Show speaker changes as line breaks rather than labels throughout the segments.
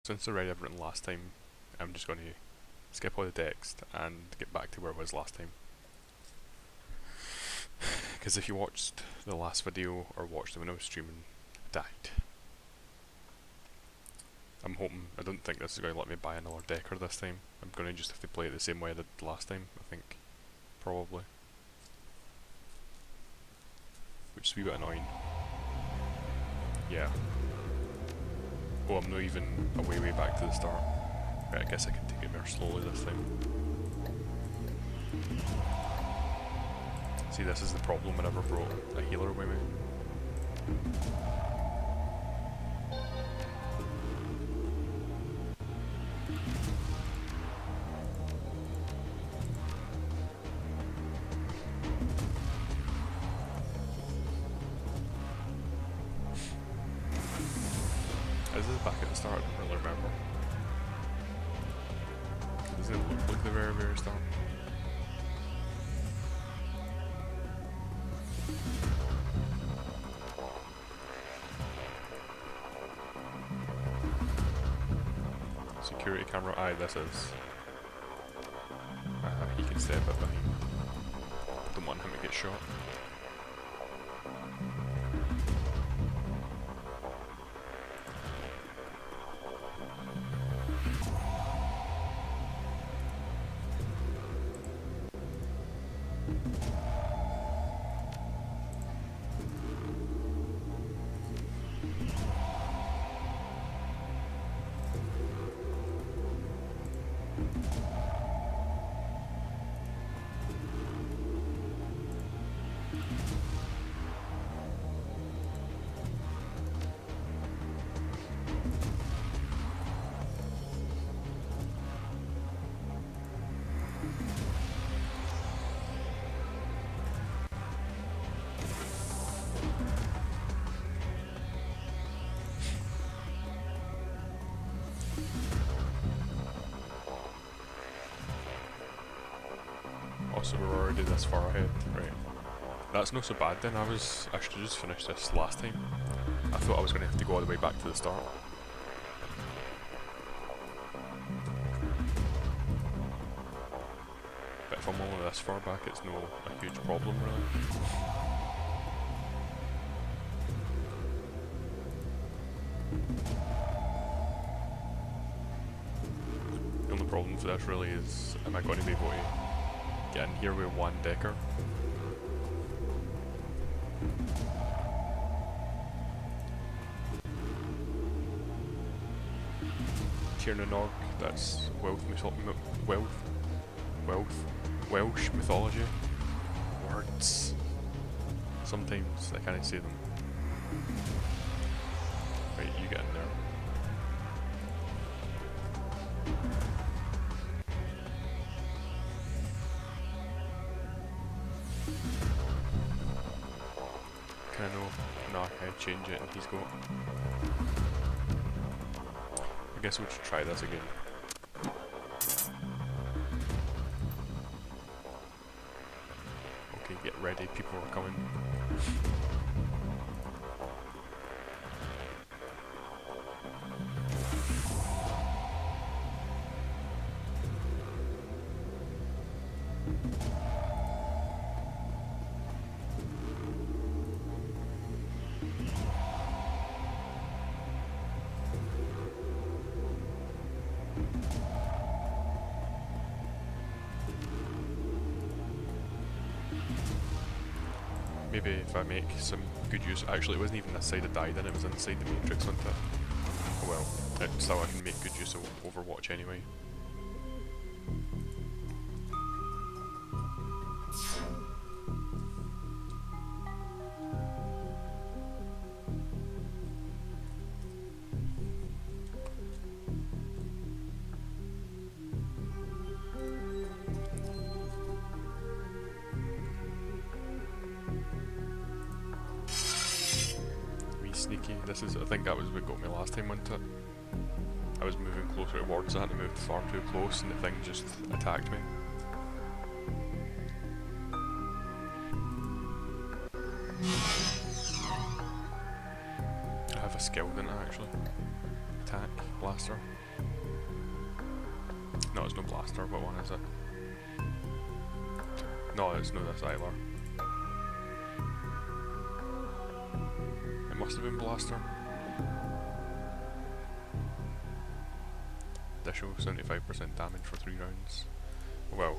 since I read everything last time, I'm just going to skip all the text and get back to where I was last time. Because if you watched the last video or watched it when I was streaming, I died. I don't think this is going to let me buy another decker this time. I'm going to just have to play it the same way I did last time, I think. Probably. Which is a wee bit annoying. Yeah. Oh, I'm not even way back to the start. Right, I guess I can take it more slowly this time. See, this is the problem I never brought a healer with me. Is this back at the start? I don't really remember. Doesn't it look like the very start? Security camera, aye, this is. He can step it behind. Don't want him to get shot. So we're already this far ahead, right? That's not so bad then. I should have just finished this last time. I thought I was going to have to go all the way back to the start. But if I'm only this far back, it's no a huge problem really. The only problem for this really is, am I going to be able to get in here with one decker? Tiernanog, that's Welsh mythology. Words. Sometimes I can't say them. Right, you get in there. Can I know? No, I can't change it and he's got. I guess we should try this again. Okay, get ready, people are coming. Maybe if I make some good use. Actually, it wasn't even this side I died in, it was inside the matrix, wasn't it? Oh well, still I can make good use of Overwatch anyway. Sneaky. This is, I think that was what got me last time, wasn't it? I was moving closer towards that and I moved far too close and the thing just attacked me. I have a skill in it actually. Attack, blaster. No, it's no blaster. What one is it? No, it's no this either. It must have been blaster. Additional 75% damage for 3 rounds. Well.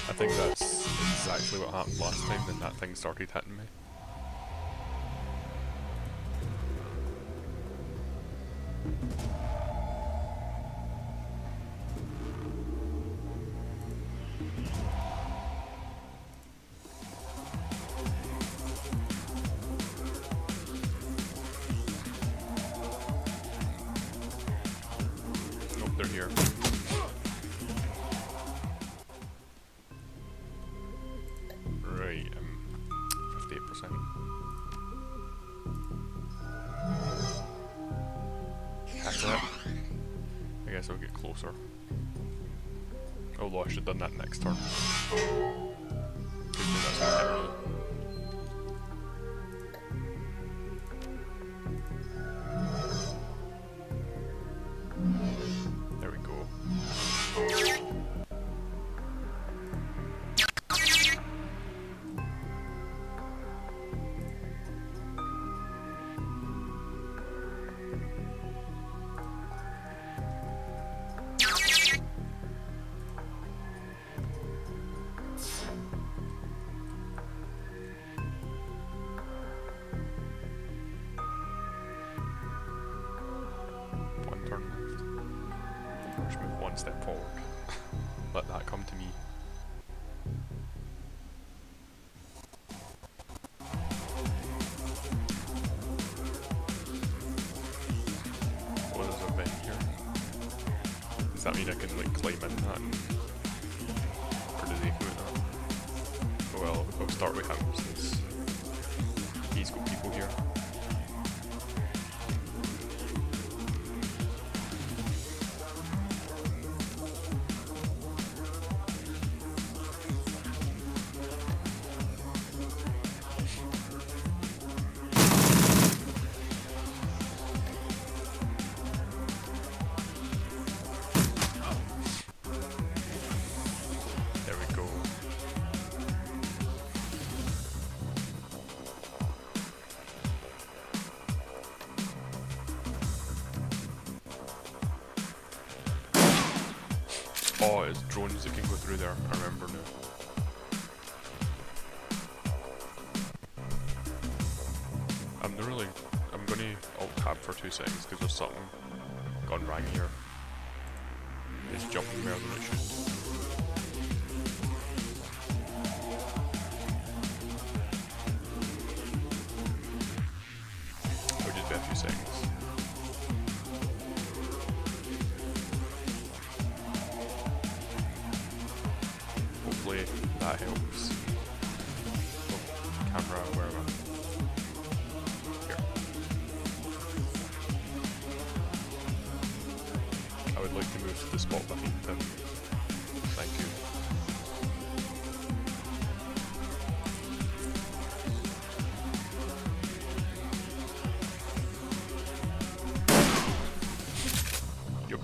I think that's exactly what happened last time when that thing started hitting me. Nope, they're here. Right, 58%. That's it. I guess I'll get closer. Although I should have done that next turn. Good thing that's not hit me. There we go. One turn left. Just move one step forward. Let that come to me. Oh, there's a vent here. Does that mean I can like climb in that? Or does he go in that? Oh well, I'll start with him since he's got people here. There we go. Oh, it's drones that can go through there, I remember now. I'm gonna alt tab for 2 seconds because there's something gone wrong here. It's jumping more than it should. It'll just be a few seconds. Hopefully that helps. Oh, camera, where am I? Here. I would like to move to the spot behind him. Thank you. Yup.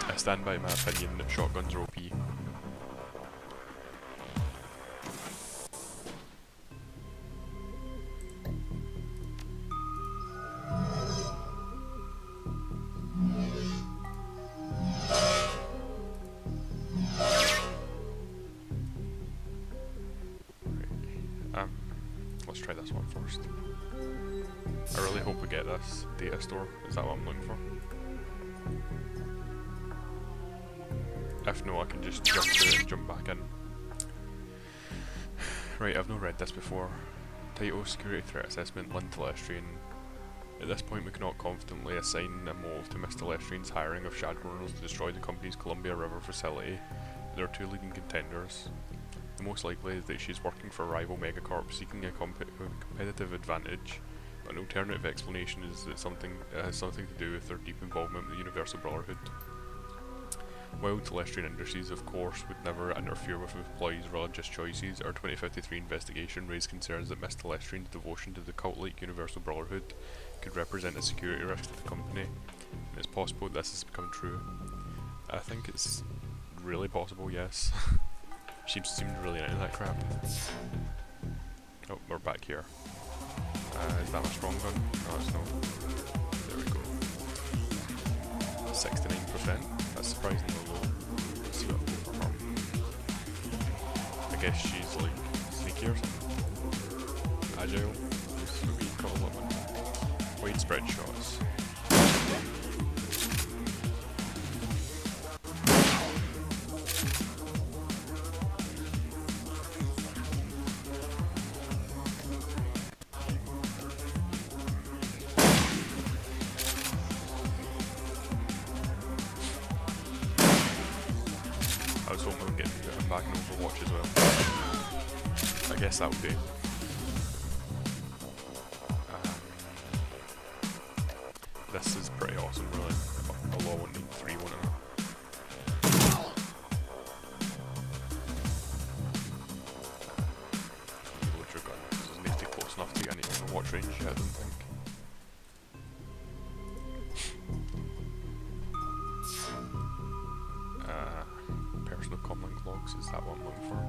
I stand by my opinion that shotguns are OP. Let's try this one first. I really hope we get this data store. Is that what I'm looking for? If no, I can just jump through it and jump back in. Right, I've not read this before. Title: Security Threat Assessment, Lynn Telestrian. At this point, we cannot confidently assign a motive to Miss Telestrian's hiring of Shadowrunners to destroy the company's Columbia River facility. There are 2 leading contenders. The most likely is that she is working for a rival megacorp seeking a competitive advantage, but an alternative explanation is that it has something to do with their deep involvement with the Universal Brotherhood. While Telestrian Industries, of course, would never interfere with employees' religious choices, our 2053 investigation raised concerns that Miss Telestrian's devotion to the cult-like Universal Brotherhood could represent a security risk to the company, and it's possible that this has become true. I think it's really possible, yes. She seemed really into that crap. Oh, we're back here. Is that a strong gun? No, it's not. There we go. 69%. That's surprisingly low. Let's see what I've got for her. I guess she's like sneaky or something. Agile. That's what we call it. Widespread shots. I was hoping we'd get him back in Overwatch as well. I guess that would be. This is pretty awesome, really. Although I wouldn't need 3, wouldn't I? Load your gun. It doesn't need to be close enough to get any Overwatch range yet, I don't think. Personal comlink logs, is that what I'm looking for?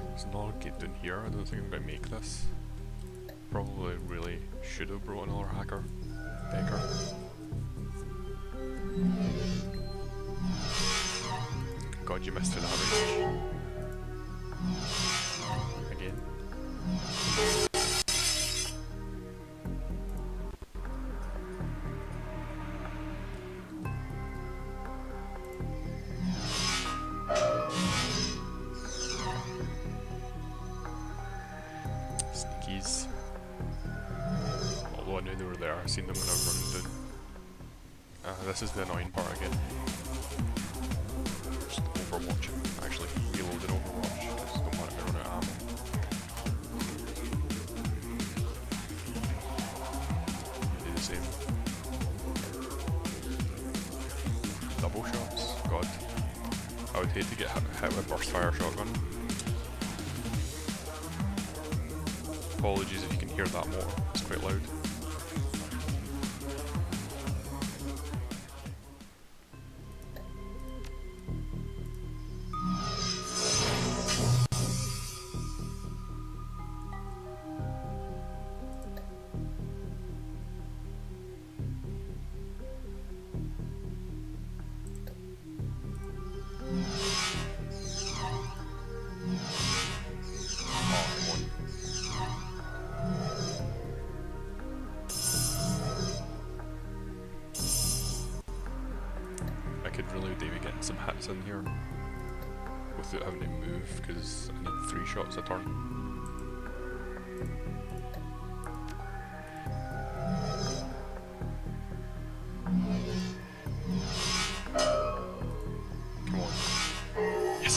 There's another gate down here, I don't think I'm going to make this. Probably really should have brought another hacker. Beggar. God, you missed it that range. Again. Sneakies. Although I knew they were there, I seen them when I was running down. This is the annoying part again. Just overwatching. Actually, reloading Overwatch, because I don't want it to run out of ammo. Do the same. Double shots? God. I would hate to get hit with a burst fire shotgun. Apologies if you can hear that more, it's quite loud. I could really do with getting some hits in here without having to move, because I need 3 shots a turn. Come on. Yes!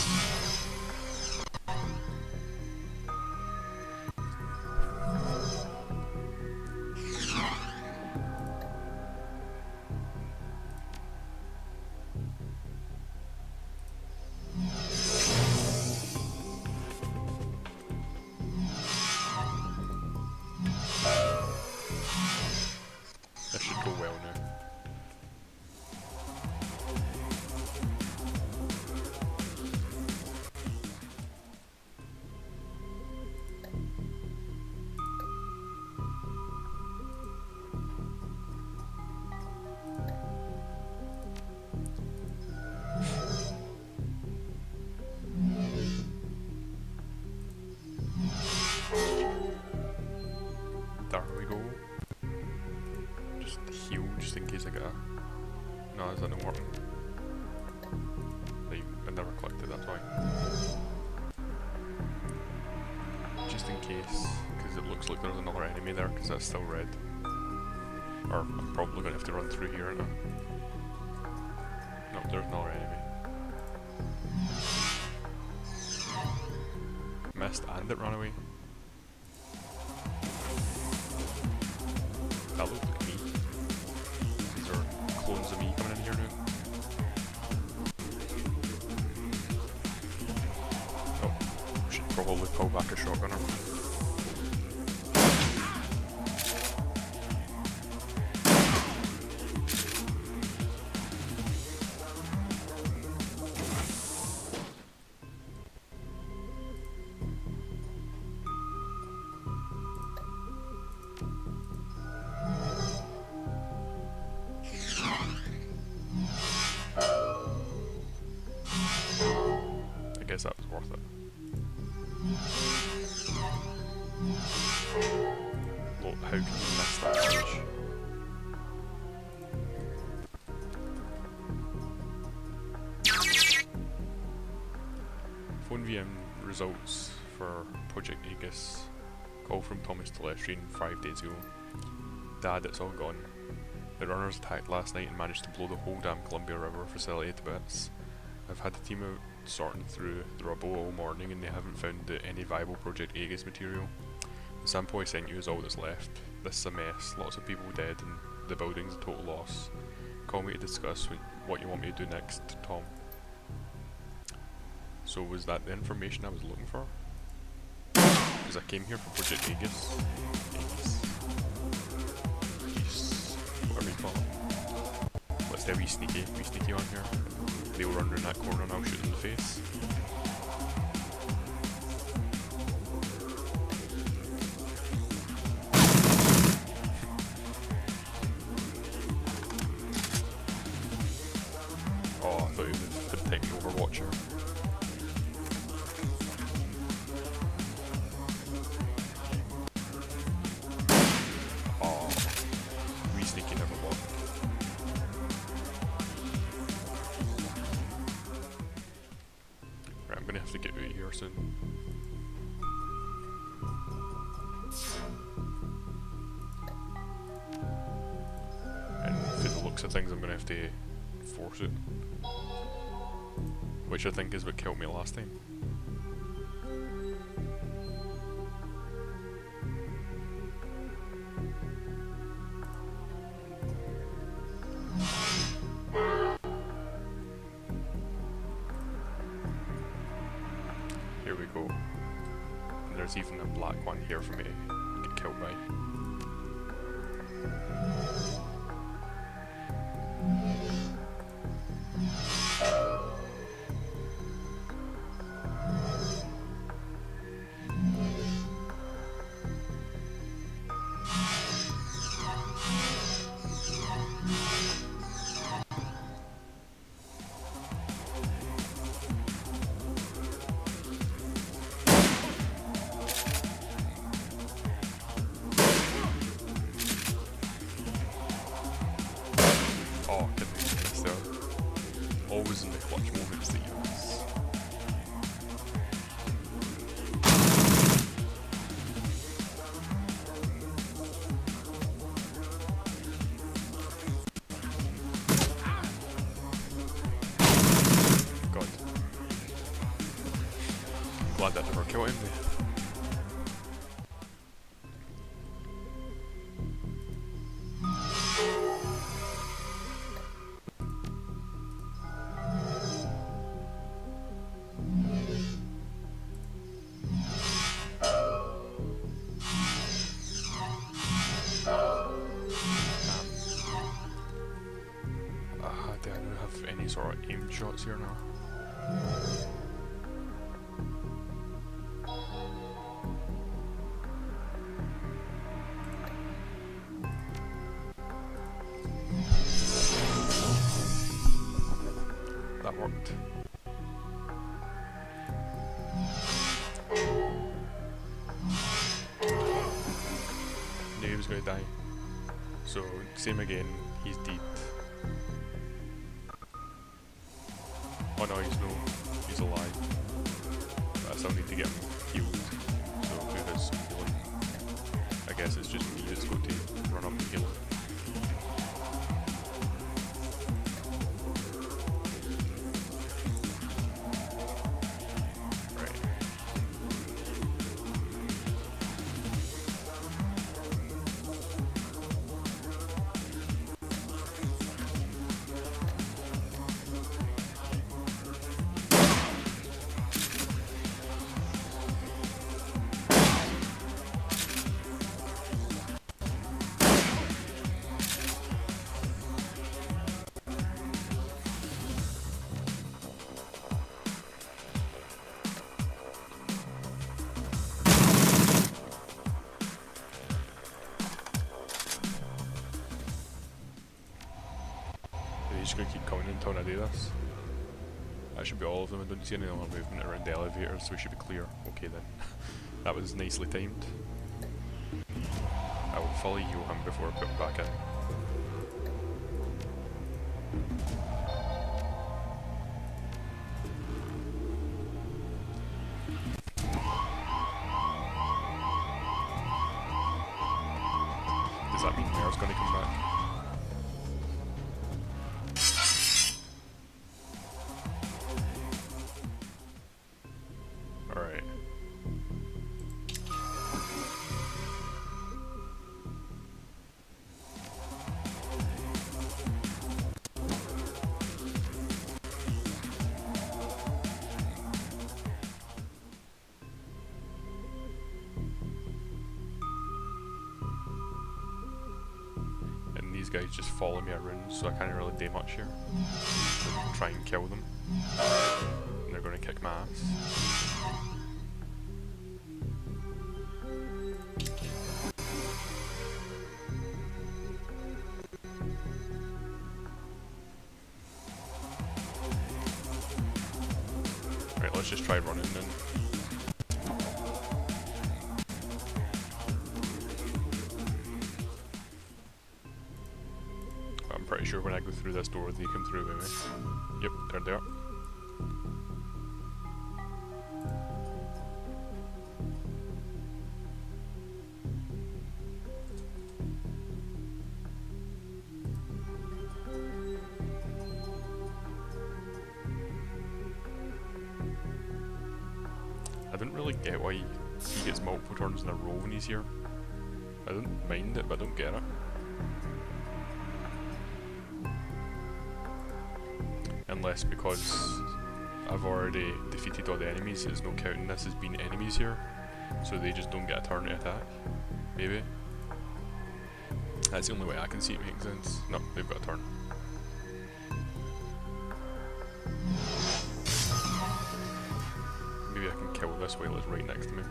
This should go well now. There we go. Just heal, just in case I get a... No, that didn't work. I never clicked it, that's why. Just in case, because it looks like there's another enemy there, because that's still red. Or I'm probably going to have to run through here, aren't I? Nope, there's another enemy. Missed and it ran away. That looked like me. These are clones of me coming in here now. probably pull back a shotgunner. I guess that was worth it. Look, how can you miss that damage? Phone VM results for Project Aegis. Call from Thomas Telestrian 5 days ago. Dad, it's all gone. The runners attacked last night and managed to blow the whole damn Columbia River facility to bits. I've had the team out sorting through the rubble all morning and they haven't found any viable Project Aegis material. The sample I sent you is all that's left. This is a mess, lots of people dead and the building's a total loss. Call me to discuss what you want me to do next, Tom. So was that the information I was looking for? Because I came here for Project Aegis. Whatever you call it. Let's do a wee sneaky on here. They'll run around that corner and I'll shoot them in the face. Oh, I thought he was the tech overwatcher. Oh, wee sneaky never worked. Right, I'm gonna have to get out of here soon. And for the looks of things, I'm gonna have to force it. Which I think is what killed me last time. Here we go. And there's even a black one here for me to get killed by. Oh, goodness, they're always in the clutch moments that you miss. God. I'm glad that never killed him. Do I not have any sort of aim shots here now? That worked. Knew he was going to die. So, same again, he's dead. Oh no, he's alive. But I still need to get him healed. So who has some healing? I guess it's just me that's going to run up and heal him. Right. he's just going to keep coming until I do this. That should be all of them. I don't see any other movement around the elevator, so we should be clear. Okay then. That was nicely timed. I will fully heal him before I put him back in. Does that mean Mare's going to come back? Alright. And these guys just follow me around, so I can't really do much here. Try and kill them. And they're going to kick my ass. Right, let's just try running then. I'm pretty sure when I go through this door, they come through with me. Yep, turned out. I don't really get why he gets multiple turns in a row when he's here. I don't mind it, but I don't get it. Unless because I've already defeated all the enemies, it's no counting this as being enemies here, so they just don't get a turn to attack. Maybe. That's the only way I can see it making sense. No, they've got a turn. Maybe I can kill this while it's right next to me.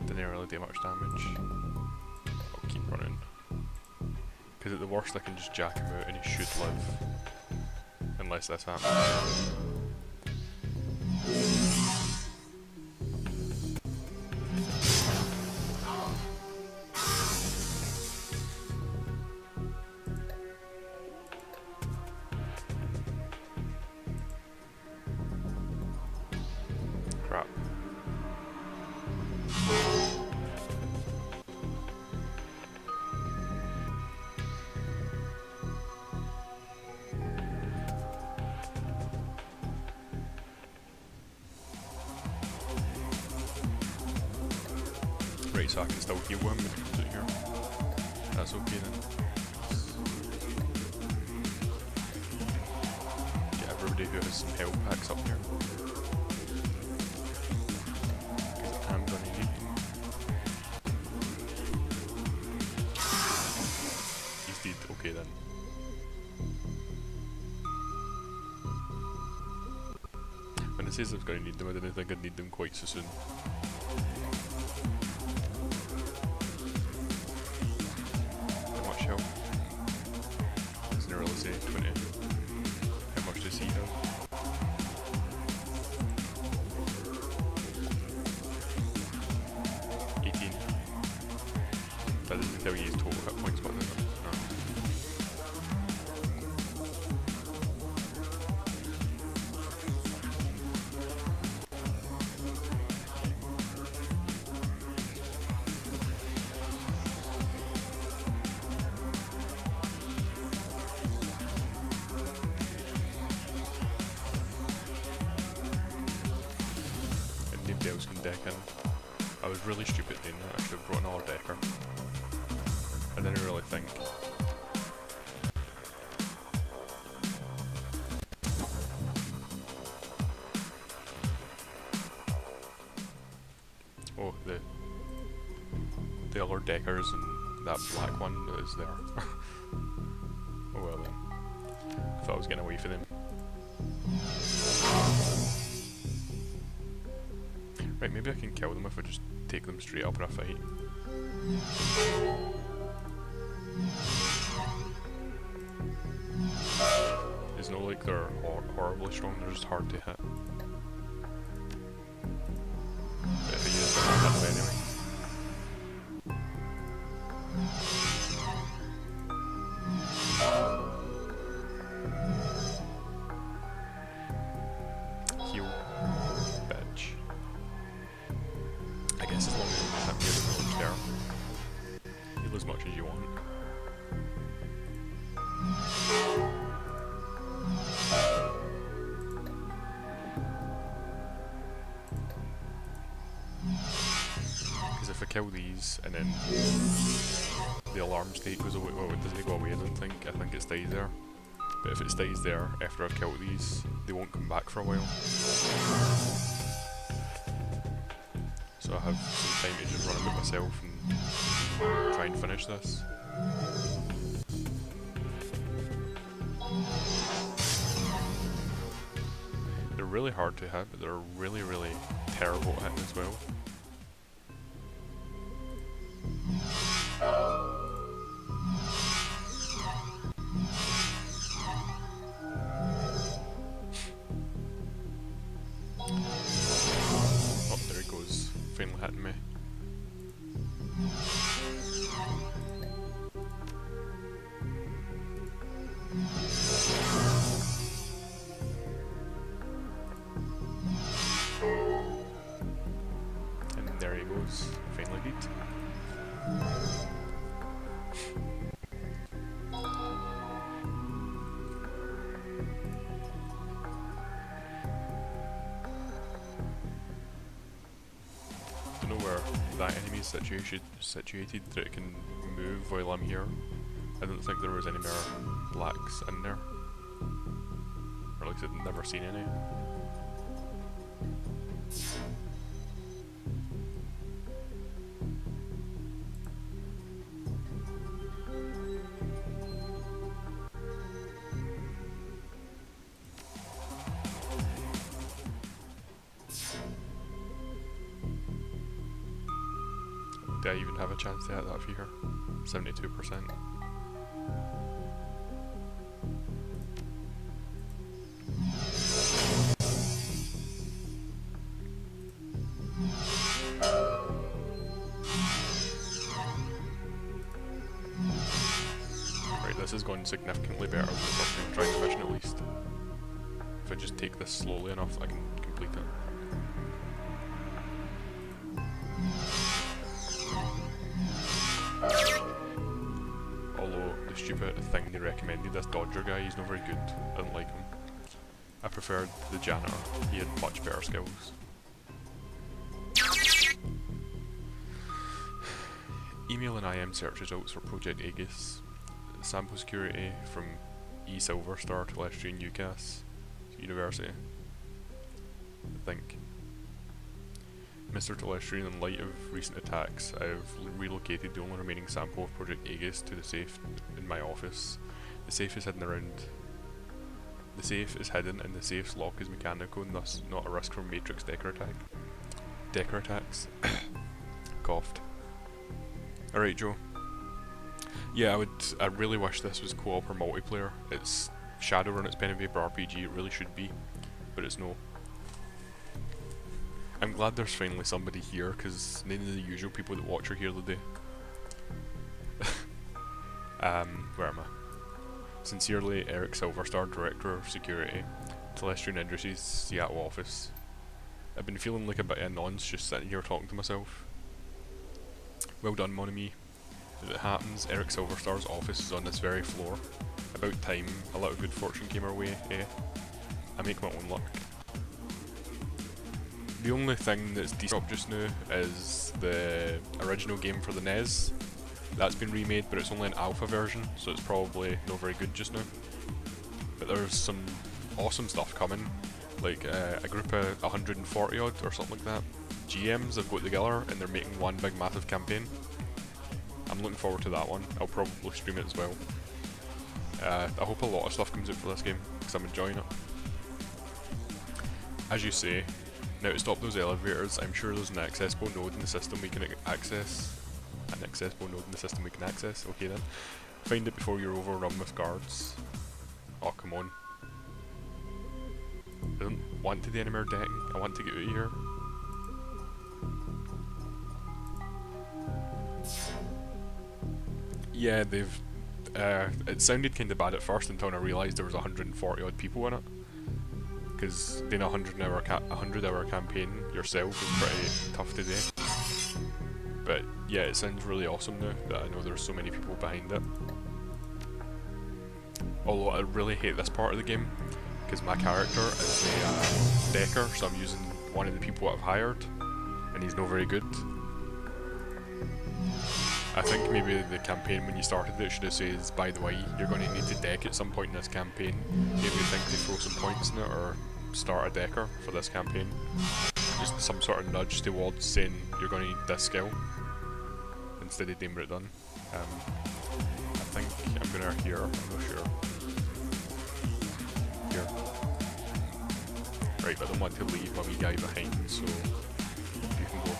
Didn't really do much damage. I'll keep running. Because at the worst I can just jack him out and he should live. Unless this happens. Crap. Right, so I can still heal him when he comes out here. That's okay then. Get everybody who has some health packs up here. Because I'm gonna need them. He's dead, okay then. When it says I was gonna need them, I didn't think I'd need them quite so soon. Doesn't really say 20. How much does he have? That doesn't tell you his total hit points, but does it? No. Nobody else can deck in. I was really stupid doing that. I should have brought another decker. I didn't really think. Oh, the other deckers and that black one that is there. Oh well then. I thought I was getting away from them. Right, maybe I can kill them if I just take them straight up in a fight. It's not like they're horribly strong, they're just hard to hit. But if I use them, I'll hit them anyway. Heal. Bitch. I guess as long as you don't hit me with the village there. Heal as much as you want. Because if I kill these and then the alarm state goes away, well, doesn't it go away? I think it stays there. But if it stays there after I've killed these, they won't come back for a while. So I have some time to just run about myself and try and finish this. They're really hard to hit, but they're really, really terrible at hitting as well. Oh, there it goes. Finally hitting me. And there he goes. Finally beat. Don't know where that enemy is situated that it can move while I'm here. I don't think there was any more blacks in there. Or at least I'd never seen any. Do I even have a chance to hit that fear? 72%. Right, this has gone significantly better than the first time trying the mission at least. If I just take this slowly enough, I can complete it. Although the stupid thing they recommended, this Dodger guy, he's not very good. I didn't like him. I preferred the janitor. He had much better skills. Email and IM search results for Project Aegis. Sample security from E Silverstar to Lestrian UCAS University. I think. Mr. Telestrian, in light of recent attacks, I've relocated the only remaining sample of Project Aegis to the safe in my office. The safe is hidden and the safe's lock is mechanical and thus not a risk from Matrix Decker attacks. Coughed. Alright, Joe. Yeah, I really wish this was co-op or multiplayer. It's Shadowrun, it's pen and paper RPG, it really should be, but it's no. I'm glad there's finally somebody here, because none of the usual people that watch are here today. Where am I? Sincerely, Eric Silverstar, Director of Security, Telestrian Industries, Seattle office. I've been feeling like a bit of a nonce just sitting here talking to myself. Well done, mon ami. As it happens, Eric Silverstar's office is on this very floor. About time, a lot of good fortune came our way, eh? I make my own luck. The only thing that's decent up just now is the original game for the NES. That's been remade, but it's only an alpha version, so it's probably not very good just now. But there's some awesome stuff coming, like a group of 140 odd or something like that. GMs have got together and they're making one big massive campaign. I'm looking forward to that one. I'll probably stream it as well. I hope a lot of stuff comes out for this game, because I'm enjoying it. As you say, Now to stop those elevators, I'm sure there's an accessible node in the system we can access. An accessible node in the system we can access. Okay then. Find it before you're overrun with guards. Oh, come on. I don't want to do any more decking. I want to get out of here. Yeah, they've... it sounded kind of bad at first until I realised there was 140 odd people in it. Because doing a 100-hour campaign yourself is pretty tough to do. But yeah, it sounds really awesome now that I know there's so many people behind it. Although I really hate this part of the game, because my character is a decker, so I'm using one of the people I've hired, and he's not very good. I think maybe the campaign when you started it should have said, by the way, you're going to need to deck at some point in this campaign. Maybe think to throw some points in it or start a decker for this campaign. Just some sort of nudge towards saying you're going to need this skill instead of doing what it done. I think I'm going to here, I'm not sure. Here. Right, but I don't want to leave my wee guy behind, so you can go.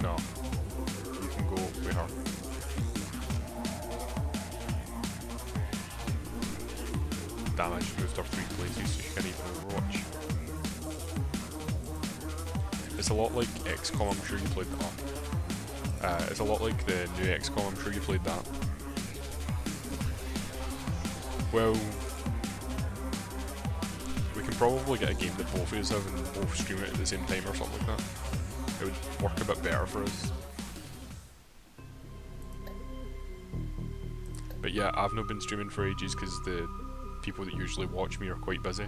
No. You can go with her. Damn, I just moved her 3 places so she can't even overwatch. It's a lot like XCOM, I'm sure you played that. It's a lot like the new XCOM, I'm sure you played that. Well, we can probably get a game that both of us have and both stream it at the same time or something like that. It would work a bit better for us. But yeah, I've not been streaming for ages because the people that usually watch me are quite busy.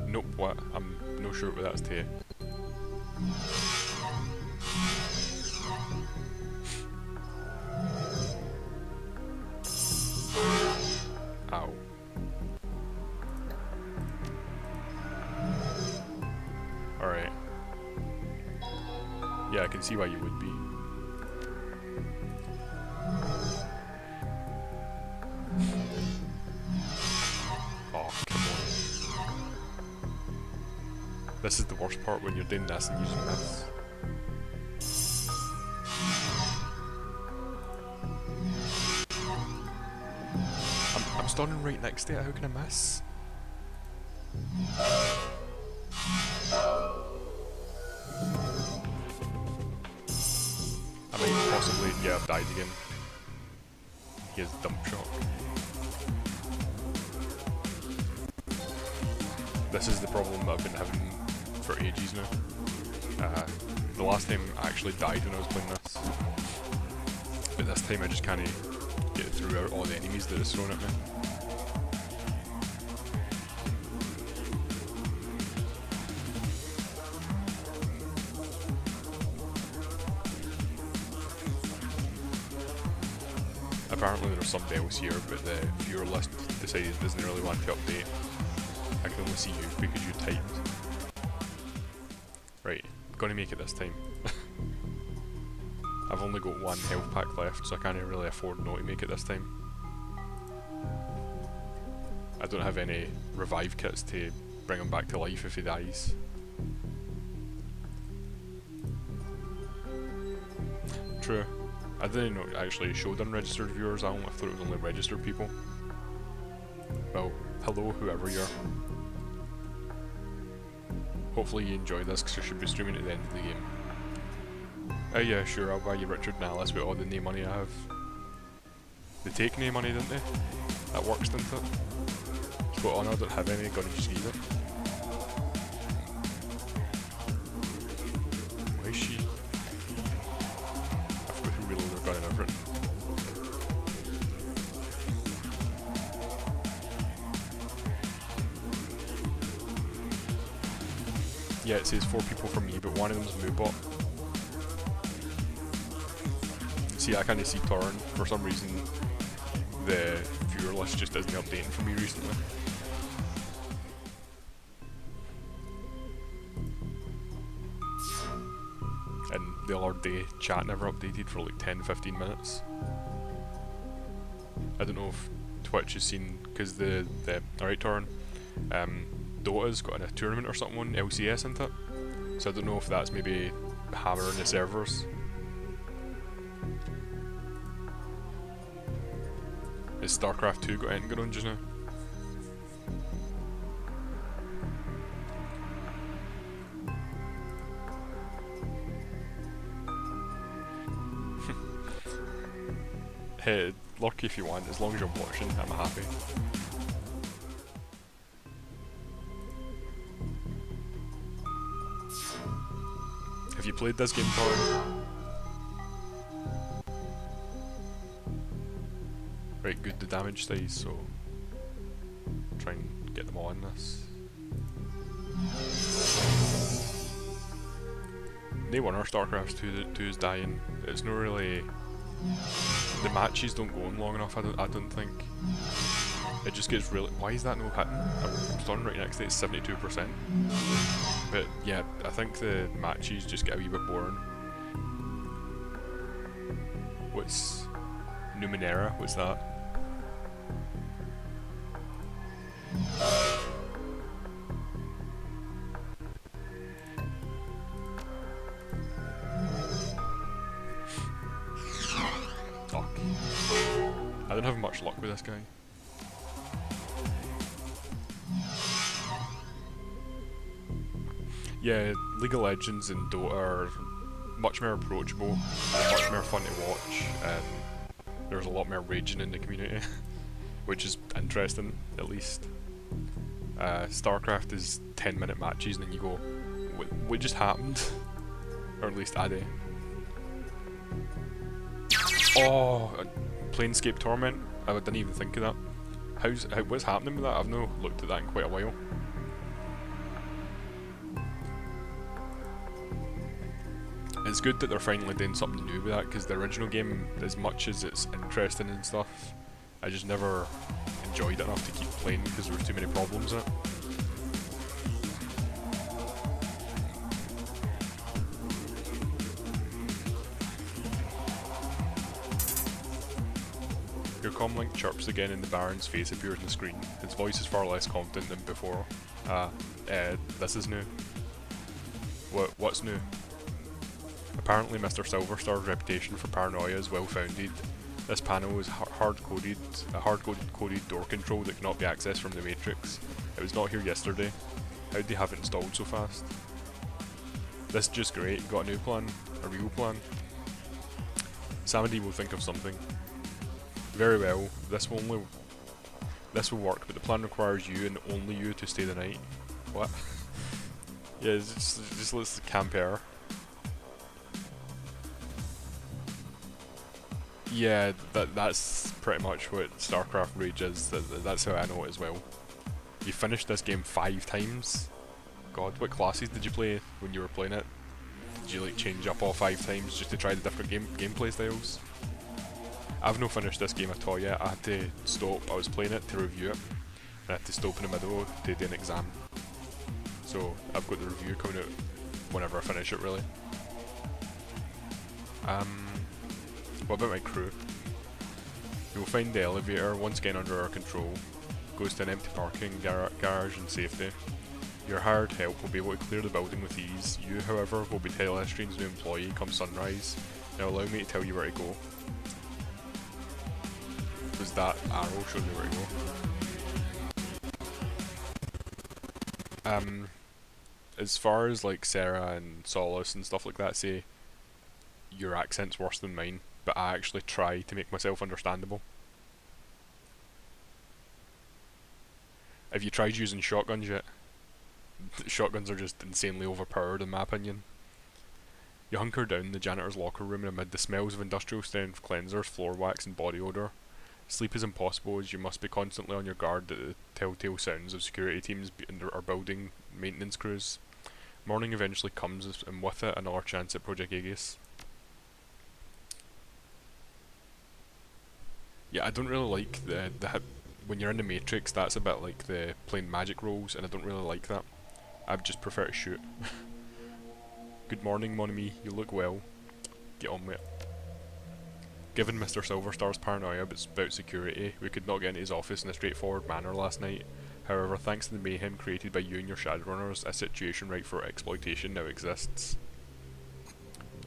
Nope, what? I'm no sure what that's to you. Ow. Alright. Yeah, I can see why you would be. Oh, come on. This is the worst part when you're doing this and using this. I'm standing right next to it, how can I miss? I might possibly, yeah, I've died again. He has dump shock. This is the problem I've been having for ages now. The last time I actually died when I was playing this. But this time I just can't get through all the enemies that it's thrown at me. Apparently there's some bells here, but the viewer list decided it doesn't really want to update. I can only see you because you typed. Right, gonna make it this time. I've only got one health pack left, so I can't really afford not to make it this time. I don't have any revive kits to bring him back to life if he dies. True. I didn't know it actually showed unregistered viewers. I thought it was only registered people. Well, hello whoever you are. Hopefully you enjoy this because I should be streaming at the end of the game. Yeah, sure, I'll buy you Richard and Alice with all the name money I have. They take name money, didn't they? That works, didn't it? Spot on, I don't have any, gonna just need it. Why is she? I forgot to reload her gun and everything. Yeah, it says 4 people for me, but one of them's Moobot. See, I can't see Torrent. For some reason, the viewer list just isn't updating for me recently. And the other day, chat never updated for like 10-15 minutes. I don't know if Twitch has seen, because alright Torrin, Dota's got a tournament or something on LCS, isn't it? So I don't know if that's maybe hammering the servers. Has StarCraft 2 got anything going on just now? Hey, lurk if you want, as long as you're watching, I'm happy. Have you played this game, Torrin? Right, good, the damage size, so try and get them all in this. Day 1 or StarCraft 2 is dying. It's not really... The matches don't go on long enough, I don't think. It just gets really... Why is that no hitting? I'm starting right next to it, it's 72%. But yeah, I think the matches just get a wee bit boring. What's... Numenera? What's that? Fuck. I don't have much luck with this guy. Yeah, League of Legends and Dota are much more approachable, much more fun to watch. There's a lot more raging in the community, which is interesting, at least. StarCraft is 10-minute matches and then you go, what just happened? Or at least I do. Oh, Planescape Torment? I didn't even think of that. What's happening with that? I've not looked at that in quite a while. It's good that they're finally doing something new with that, because the original game, as much as it's interesting and stuff, I just never enjoyed it enough to keep playing because there were too many problems in it. Your comlink chirps again and the Baron's face appears on the screen. His voice is far less confident than before. This is new. What's new? Apparently Mr. Silverstar's reputation for paranoia is well founded. This panel is hard-coded door control that cannot be accessed from the Matrix. It was not here yesterday. How'd they have it installed so fast? This is just great. Got a new plan? A real plan? Somebody will think of something. Very well. This will work, but the plan requires you and only you to stay the night. What? Yeah, just let's camp here. Yeah, that's pretty much what StarCraft Rage is. That's how I know it as well. You finished this game 5 times. God, what classes did you play when you were playing it? Did you like change up all 5 times just to try the different gameplay styles? I've not finished this game at all yet. I had to stop. I was playing it to review it, and I had to stop in the middle to do an exam. So I've got the review coming out whenever I finish it, really. What about my crew? You will find the elevator, once again under our control, goes to an empty parking garage and safety. Your hired help will be able to clear the building with ease. You, however, will be Telestream's new employee come sunrise. Now allow me to tell you where to go. Does that arrow show me where to go? As far as like Sarah and Solace and stuff like that say, your accent's worse than mine, but I actually try to make myself understandable. Have you tried using shotguns yet? Shotguns are just insanely overpowered in my opinion. You hunker down in the janitor's locker room and amid the smells of industrial strength cleansers, floor wax and body odour. Sleep is impossible as you must be constantly on your guard at the telltale sounds of security teams or building maintenance crews. Morning eventually comes and with it another chance at Project Aegis. Yeah, I don't really like the when you're in the Matrix, that's a bit like the playing magic roles, and I don't really like that. I just prefer to shoot. Good morning, mon ami. You look well. Get on with it. Given Mr. Silverstar's paranoia about security, we could not get into his office in a straightforward manner last night. However, thanks to the mayhem created by you and your Shadowrunners, a situation ripe for exploitation now exists.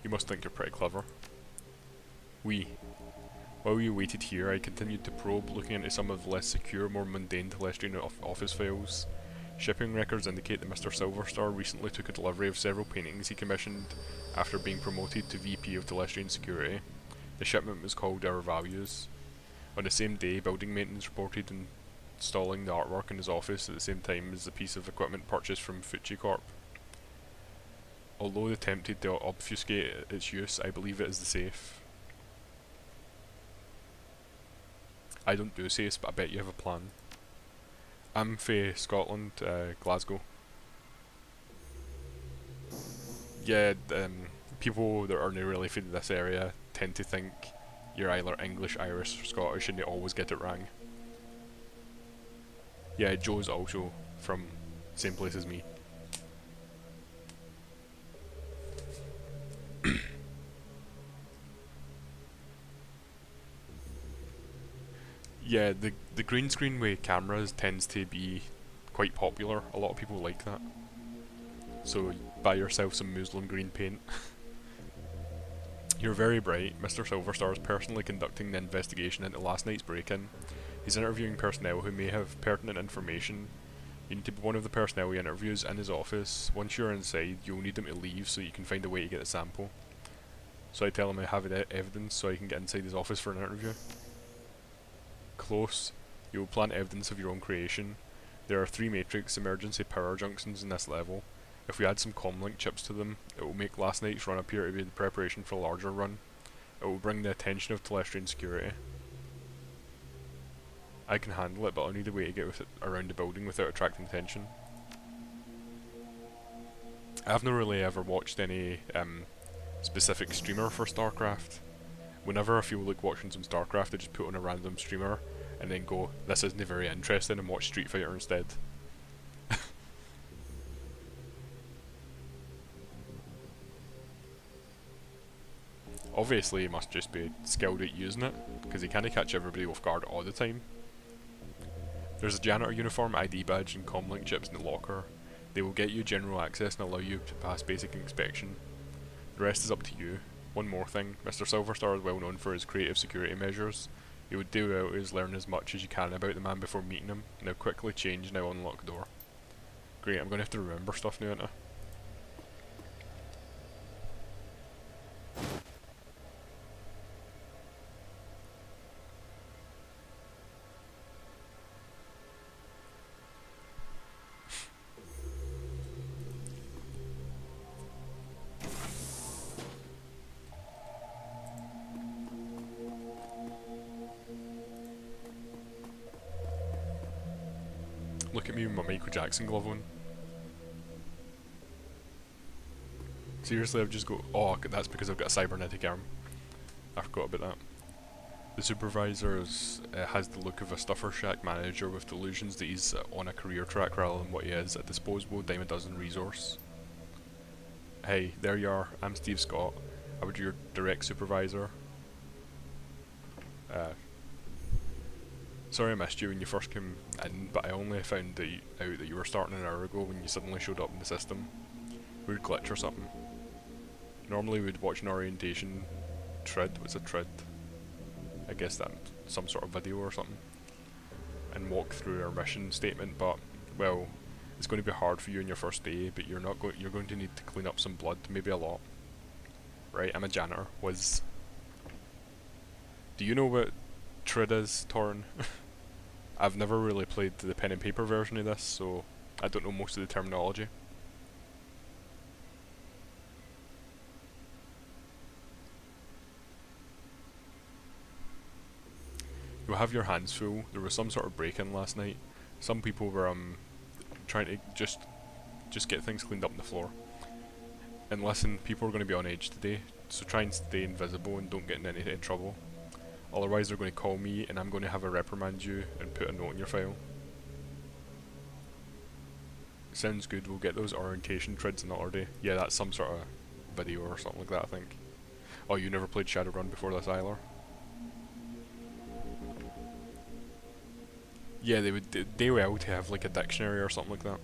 You must think you're pretty clever. While you waited here, I continued to probe, looking into some of the less secure, more mundane Telestrian office files. Shipping records indicate that Mr. Silverstar recently took a delivery of several paintings he commissioned after being promoted to VP of Telestrian Security. The shipment was called Our Values. On the same day, building maintenance reported installing the artwork in his office at the same time as the piece of equipment purchased from Fuji Corp. Although attempted to obfuscate its use, I believe it is the safe. I don't do safes, but I bet you have a plan. I'm fae Scotland, Glasgow. Yeah, people that aren't really from this area tend to think you're either English, Irish, or Scottish, and they always get it wrong. Yeah, Joe's also from same place as me. Yeah, the green screen with cameras tends to be quite popular. A lot of people like that. So buy yourself some muslin green paint. You're very bright. Mr. Silverstar is personally conducting the investigation into last night's break-in. He's interviewing personnel who may have pertinent information. You need to be one of the personnel he interviews in his office. Once you're inside, you'll need him to leave so you can find a way to get a sample. So I tell him I have evidence so I can get inside his office for an interview. Close. You will plant evidence of your own creation. There are 3 matrix emergency power junctions in this level. If we add some comlink chips to them, it will make last night's run appear to be the preparation for a larger run. It will bring the attention of Telestrian security. I can handle it, but I'll need a way to get with it around the building without attracting attention. I've not really ever watched any specific streamer for StarCraft. Whenever I feel like watching some StarCraft, I just put on a random streamer and then go, this isn't very interesting, and watch Street Fighter instead. Obviously he must just be skilled at using it, because he can't catch everybody off guard all the time. There's a janitor uniform, ID badge and comlink chips in the locker. They will get you general access and allow you to pass basic inspection. The rest is up to you. One more thing, Mr. Silverstar is well known for his creative security measures. You would do well to learn as much as you can about the man before meeting him. Now quickly change, now unlock the door. Great, I'm going to have to remember stuff now, aren't I? Look at me with my Michael Jackson glove on. Seriously, I've just got... Oh, that's because I've got a cybernetic arm. I forgot about that. The supervisor has the look of a stuffer shack manager with delusions that he's on a career track rather than what he is, a disposable dime-a-dozen resource. Hey, there you are. I'm Steve Scott. I was your direct supervisor. Sorry I missed you when you first came in, but I only found out that you were starting an hour ago when you suddenly showed up in the system. Weird glitch or something. Normally we'd watch an orientation trid, what's a trid? I guess that's some sort of video or something. And walk through our mission statement, but, well, it's going to be hard for you on your first day, but you're going to need to clean up some blood, maybe a lot. Right, I'm a janitor, whiz. Do you know what trid is, Torn? I've never really played the pen and paper version of this, so I don't know most of the terminology. You'll have your hands full. There was some sort of break-in last night. Some people were trying to just get things cleaned up on the floor. And listen, people are going to be on edge today, so try and stay invisible and don't get in any trouble. Otherwise they're going to call me and I'm going to have a reprimand you and put a note in your file. Sounds good, we'll get those orientation trids another day. Yeah, that's some sort of video or something like that, I think. Oh, you never played Shadowrun before this either? Yeah, they would do well to have like a dictionary or something like that.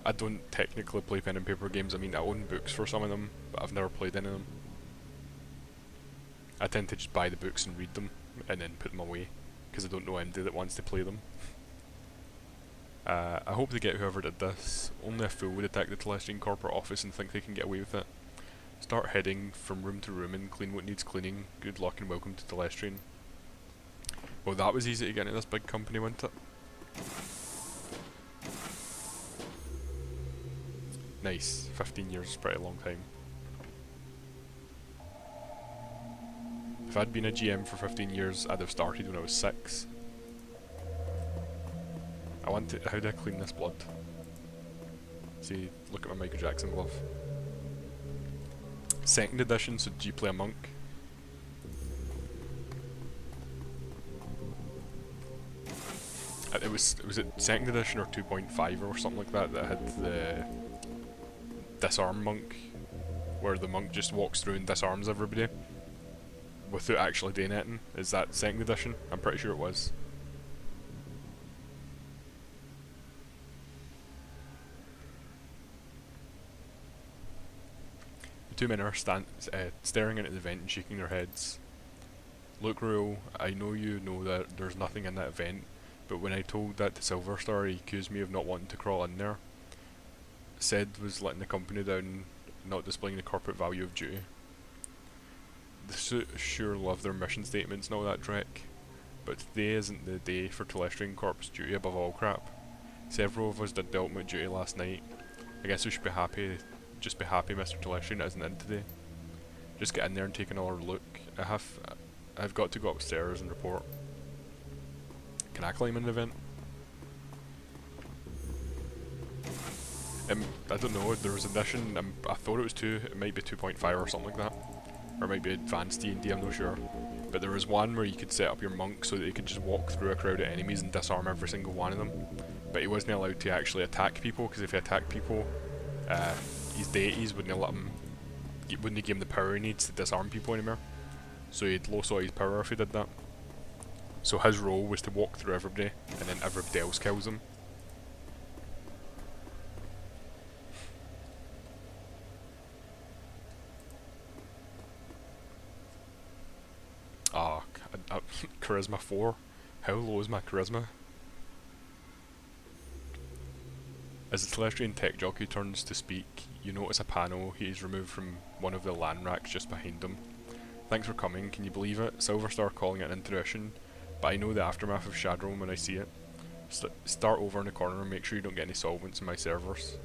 I don't technically play pen and paper games. I mean, I own books for some of them, but I've never played any of them. I tend to just buy the books and read them, and then put them away, because I don't know anybody that wants to play them. I hope they get whoever did this. Only a fool would attack the Telestrian corporate office and think they can get away with it. Start heading from room to room and clean what needs cleaning. Good luck and welcome to Telestrian. Well, that was easy to get into this big company, wasn't it? Nice. 15 years is a pretty long time. If I'd been a GM for 15 years, I'd have started when I was 6. I want to. How do I clean this blood? See, look at my Michael Jackson glove. 2nd edition, so do you play a monk? Was it 2nd edition or 2.5 or something like that that had the disarm monk, where the monk just walks through and disarms everybody without actually doing anything? Is that 2nd edition? I'm pretty sure it was. The 2 men are staring into the vent and shaking their heads. Look, Royal, I know you know that there's nothing in that vent, but when I told that to Silver Star, he accused me of not wanting to crawl in there. Said was letting the company down, not displaying the corporate value of duty. The suit sure love their mission statements and all that dreck, but today isn't the day for Telestrian Corp's duty above all crap. Several of us did the ultimate duty last night. I guess we should be happy, just be happy Mr. Telestrian isn't in today. Just get in there and take another look. I've got to go upstairs and report. Can I climb in the vent? I don't know, there was an edition, I thought it was 2, it might be 2.5 or something like that. Or it might be advanced D&D, I'm not sure. But there was one where you could set up your monk so that you could just walk through a crowd of enemies and disarm every single one of them. But he wasn't allowed to actually attack people, because if he attacked people, his deities wouldn't let him, wouldn't give him the power he needs to disarm people anymore. So he'd lose all his power if he did that. So his role was to walk through everybody, and then everybody else kills him. Ah, charisma 4. How low is my charisma? As the Telestrian tech jockey turns to speak, you notice a panel he is removed from one of the LAN racks just behind him. Thanks for coming, can you believe it? Silverstar calling it an intuition, but I know the aftermath of Shadowrun when I see it. Start over in the corner and make sure you don't get any solvents in my servers.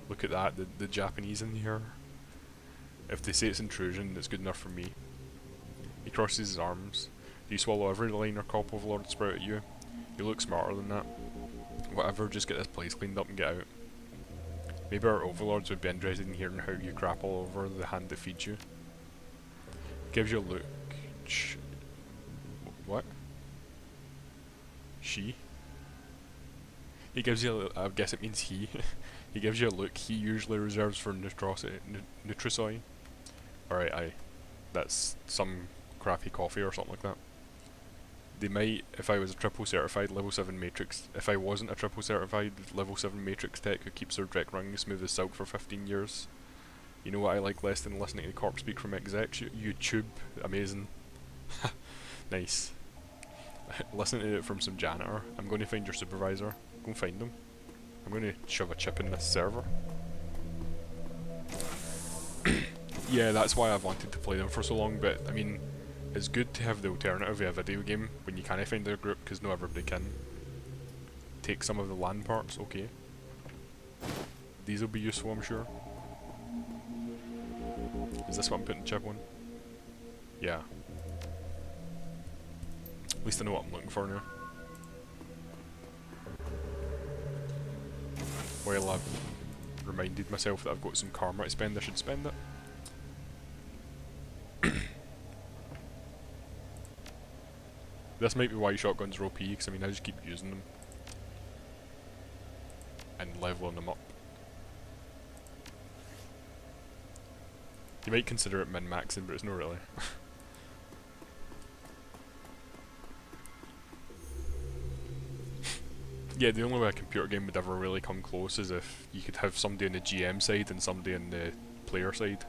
Look at that, the Japanese in here. If they say it's intrusion, it's good enough for me. He crosses his arms. Do you swallow every line or cop overlord sprout at you? You look smarter than that. Whatever, just get this place cleaned up and get out. Maybe our overlords would be interested in hearing how you crap all over the hand that feeds you. Gives you a look. What? She? He gives you a I guess it means he. He gives you a look he usually reserves for Nutricoi. Alright, aye. That's some crappy coffee or something like that. They might, if I was a triple certified level 7 matrix, if I wasn't a triple certified level 7 matrix tech who keeps their direct running smooth as silk for 15 years. You know what I like less than listening to Corp speak from execs? YouTube. Amazing. Nice. Listen to it from some janitor. I'm going to find your supervisor. Go and find him. I'm going to shove a chip in this server. Yeah, that's why I've wanted to play them for so long, but I mean, it's good to have the alternative of a video game when you can't find a group, because not everybody can. Take some of the LAN parts, okay. These will be useful, I'm sure. Is this what I'm putting the chip on? Yeah. At least I know what I'm looking for now. While I've reminded myself that I've got some karma to spend, I should spend it. This might be why shotguns are OP, because I mean I just keep using them. And leveling them up. You might consider it min-maxing, but it's not really. Yeah, the only way a computer game would ever really come close is if you could have somebody on the GM side and somebody on the player side,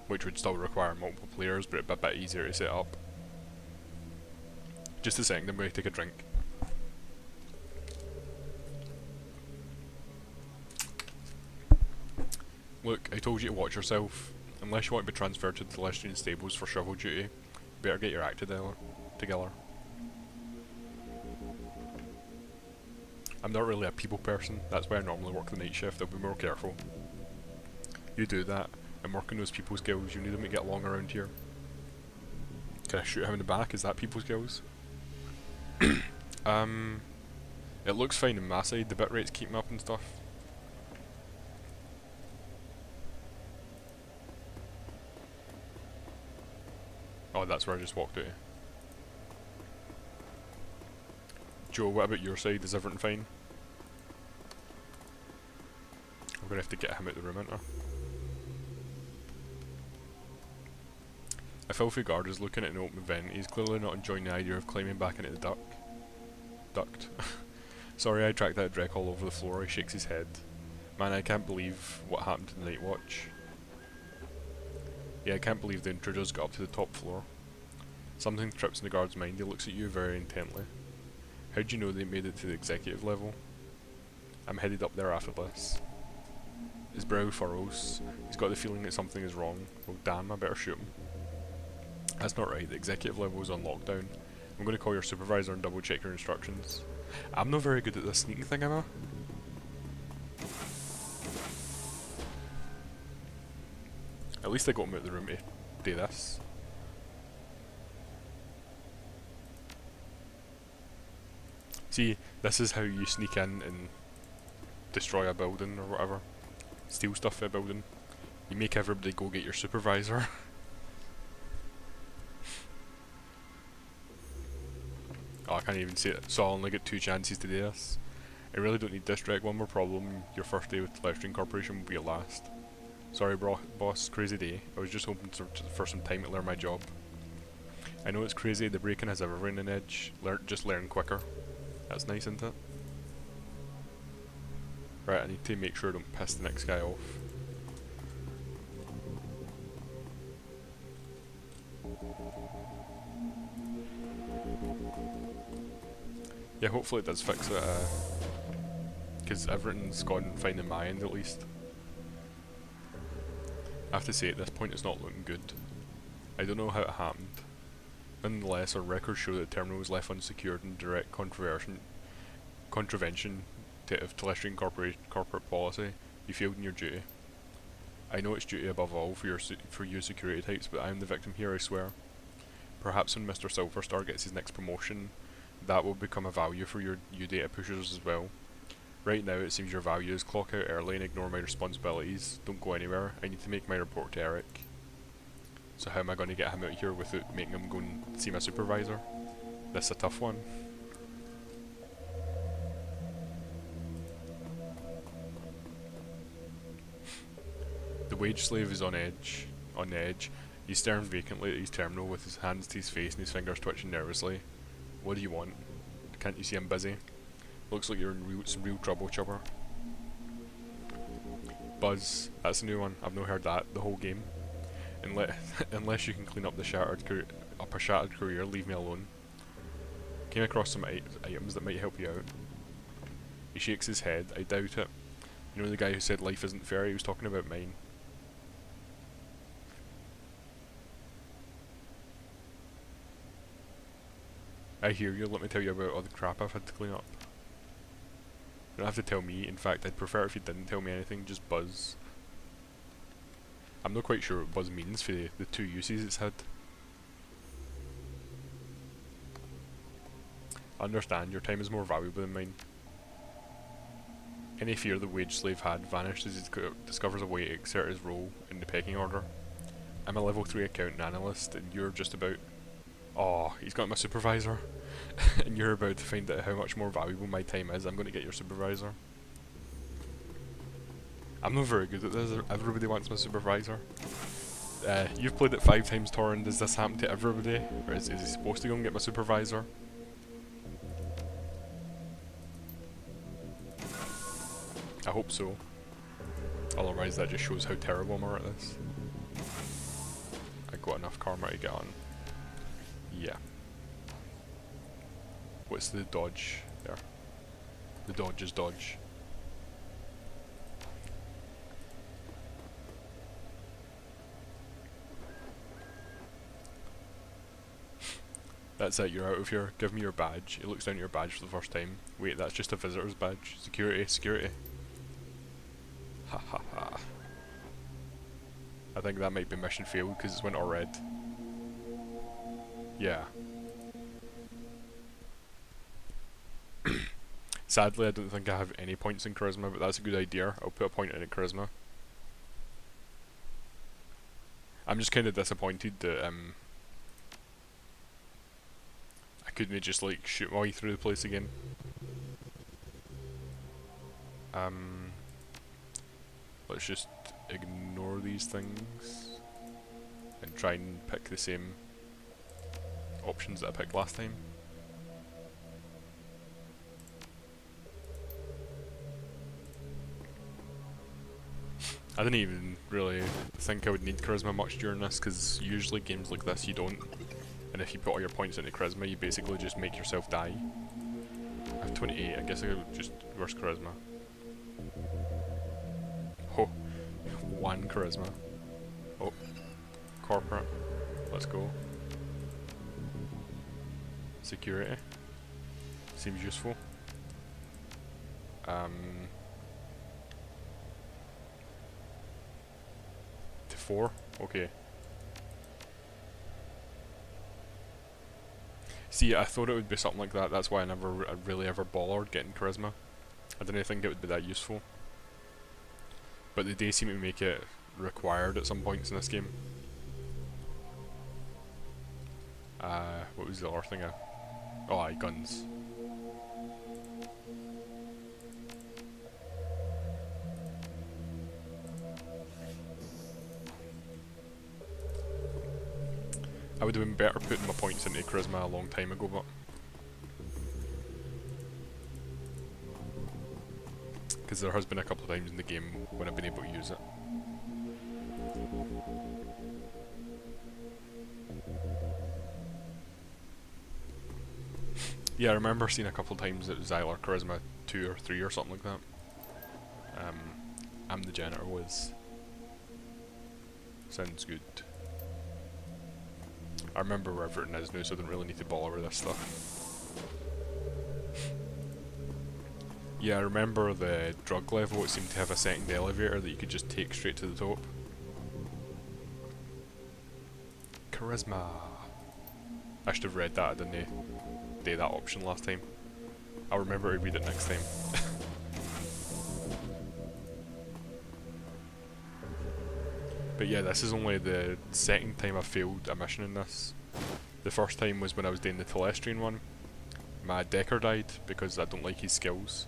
which would still require multiple players, but it'd be a bit easier to set up. Just a second, I'm going to take a drink. Look, I told you to watch yourself. Unless you want to be transferred to the Lestrian stables for shovel duty, better get your act together. I'm not really a people person, that's why I normally work the night shift. I'll be more careful. You do that, and work on those people skills. You need them to get along around here. Can I shoot him in the back? Is that people skills? It looks fine on my side, the bit rates keep me up and stuff. Oh, that's where I just walked out. Joe, what about your side? Is everything fine? I'm gonna have to get him out the room, aren't I? A filthy guard is looking at an open vent. He's clearly not enjoying the idea of climbing back into the duct. Sorry, I tracked that Drek all over the floor. He shakes his head. Man, I can't believe what happened to the night watch. Yeah, I can't believe the intruders got up to the top floor. Something trips in the guard's mind. He looks at you very intently. How do you know they made it to the executive level? I'm headed up there after this. His brow furrows. He's got the feeling that something is wrong. Well, damn, I better shoot him. That's not right. The executive level is on lockdown. I'm going to call your supervisor and double check your instructions. I'm not very good at this sneaking thing, am I? At least I got him out of the room to do this. See, this is how you sneak in and destroy a building or whatever. Steal stuff from a building. You make everybody go get your supervisor. Oh, I can't even see it, so I only get 2 chances to do this. I really don't need this Drek. One more problem, your first day with the Lestrian Corporation will be your last. Sorry boss, crazy day. I was just hoping for some time to learn my job. I know it's crazy, the break-in has everyone on edge. Just learn quicker. That's nice, isn't it? Right, I need to make sure I don't piss the next guy off. Yeah, hopefully it does fix it, because everything's gone fine on my end at least. I have to say at this point it's not looking good. I don't know how it happened. Nonetheless, our records show that the terminal was left unsecured in direct contravention of Lestrian corporate policy. You failed in your duty. I know it's duty above all for you security types, but I am the victim here, I swear. Perhaps when Mr. Silverstar gets his next promotion, that will become a value for you data pushers as well. Right now it seems your value is clock out early and ignore my responsibilities. Don't go anywhere. I need to make my report to Eric. So how am I going to get him out here without making him go and see my supervisor? That's a tough one. The wage slave is on the edge. He stares vacantly at his terminal with his hands to his face and his fingers twitching nervously. What do you want? Can't you see I'm busy? Looks like you're in some real trouble, chopper. Buzz, that's a new one. I've not heard that the whole game. Unless you can clean up a shattered career, leave me alone. Came across some items that might help you out. He shakes his head. I doubt it. You know the guy who said life isn't fair? He was talking about mine. I hear you. Let me tell you about all the crap I've had to clean up. You don't have to tell me. In fact, I'd prefer if you didn't tell me anything. Just buzz. I'm not quite sure what buzz means for the 2 uses it's had. I understand, your time is more valuable than mine. Any fear the wage slave had vanished as he discovers a way to exert his role in the pecking order. I'm a level 3 accountant analyst and you're just about... Oh, he's got my supervisor. And you're about to find out how much more valuable my time is. I'm going to get your supervisor. I'm not very good at this. Everybody wants my supervisor. You've played it 5 times, Torrin. Does this happen to everybody? Or is he supposed to go and get my supervisor? I hope so. Otherwise that just shows how terrible I'm at this. I got enough karma to get on. Yeah. What's the dodge there? The dodge is dodge. That's it, you're out of here. Give me your badge. It looks down at your badge for the first time. Wait, that's just a visitor's badge. Security, security. Ha ha ha. I think that might be mission failed because it's went all red. Yeah. Sadly, I don't think I have any points in charisma, but that's a good idea. I'll put a point in charisma. I'm just kind of disappointed that I couldn't just like shoot my way through the place again. Let's just ignore these things and try and pick the same options that I picked last time. I didn't even really think I would need charisma much during this, because usually games like this you don't, and if you put all your points into charisma you basically just make yourself die. I have 28, I guess I could just reverse charisma. Oh, 1 charisma. Oh, corporate, let's go. Security, seems useful. To 4, okay. See, I thought it would be something like that, that's why I really ever bothered getting charisma. I didn't think it would be that useful. But they do seem to make it required at some points in this game. What was the other thing? Oh, aye, guns. I would have been better putting my points into charisma a long time ago, but because there has been a couple of times in the game when I've been able to use it. Yeah, I remember seeing a couple of times it was either charisma 2 or 3 or something like that. I'm the janitor was. Sounds good. I remember where everything is now, so I don't really need to bother with this stuff. Yeah, I remember the drug level, it seemed to have a second elevator that you could just take straight to the top. Charisma. I should have read that, I didn't do that option last time. I'll remember to read it next time. But yeah, this is only the second time I've failed a mission in this. The first time was when I was doing the Telestrian one. My Decker died because I don't like his skills.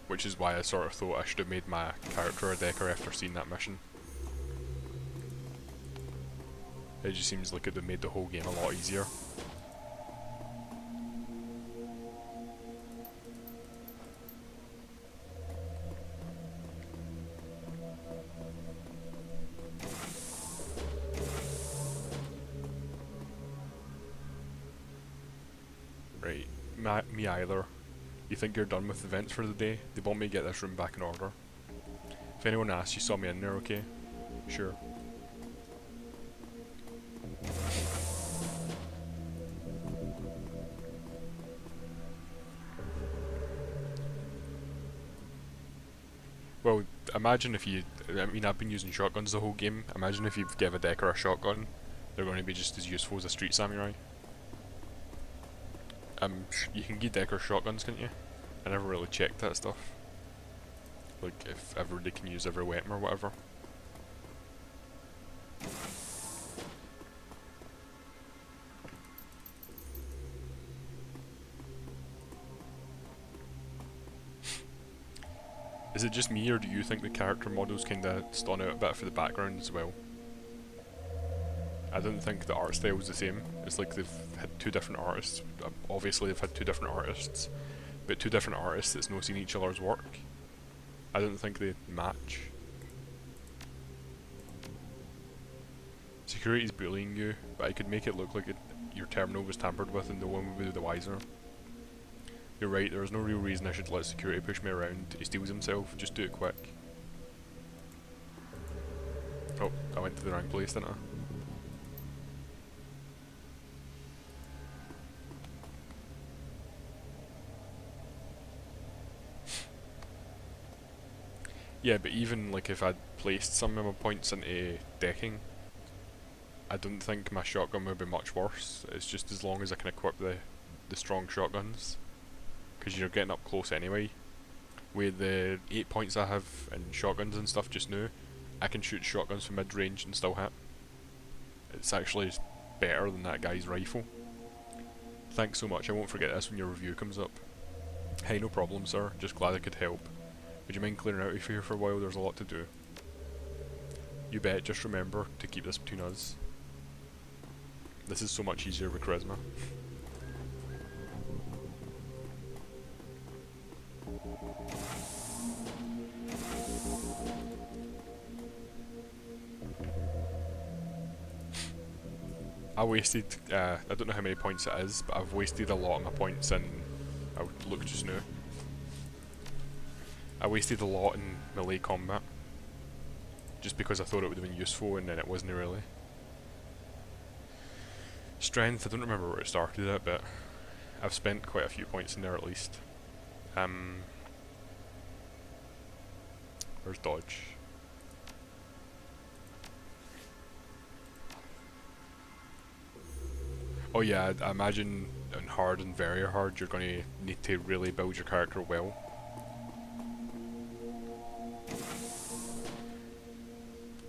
Which is why I sort of thought I should have made my character a Decker after seeing that mission. It just seems like it would have made the whole game a lot easier. Right, me either. You think you're done with events for the day? They want me to get this room back in order. If anyone asks, you saw me in there, okay? Sure. Well, imagine if you... I mean, I've been using shotguns the whole game. Imagine if you give a Decker a shotgun. They're going to be just as useful as a street samurai. You can get Decker shotguns, can't you? I never really checked that stuff. Like, if everybody can use every weapon or whatever. Is it just me, or do you think the character models kinda stand out a bit for the background as well? I don't think the art style is the same. It's like they've had two different artists. Obviously they've had two different artists, but two different artists that's not seen each other's work. I don't think they match. Security's bullying you, but I could make it look like your terminal was tampered with and no one would be the wiser. You're right, there is no real reason I should let security push me around. He steals himself, just do it quick. Oh, I went to the wrong place, didn't I? Yeah, but even like if I'd placed some of my points into decking, I don't think my shotgun would be much worse. It's just as long as I can equip the strong shotguns, because you're getting up close anyway. With the 8 points I have in shotguns and stuff just now, I can shoot shotguns from mid-range and still hit. It's actually better than that guy's rifle. Thanks so much, I won't forget this when your review comes up. Hey, no problem sir, just glad I could help. Would you mind clearing out of here for a while? There's a lot to do. You bet, just remember to keep this between us. This is so much easier with charisma. I wasted, I don't know how many points it is, but I've wasted a lot of my points in, I'll look just now. I wasted a lot in melee combat, just because I thought it would have been useful and then it wasn't really. Strength, I don't remember where it started at, but I've spent quite a few points in there at least. Where's dodge? Oh yeah, I imagine on hard and very hard you're going to need to really build your character well.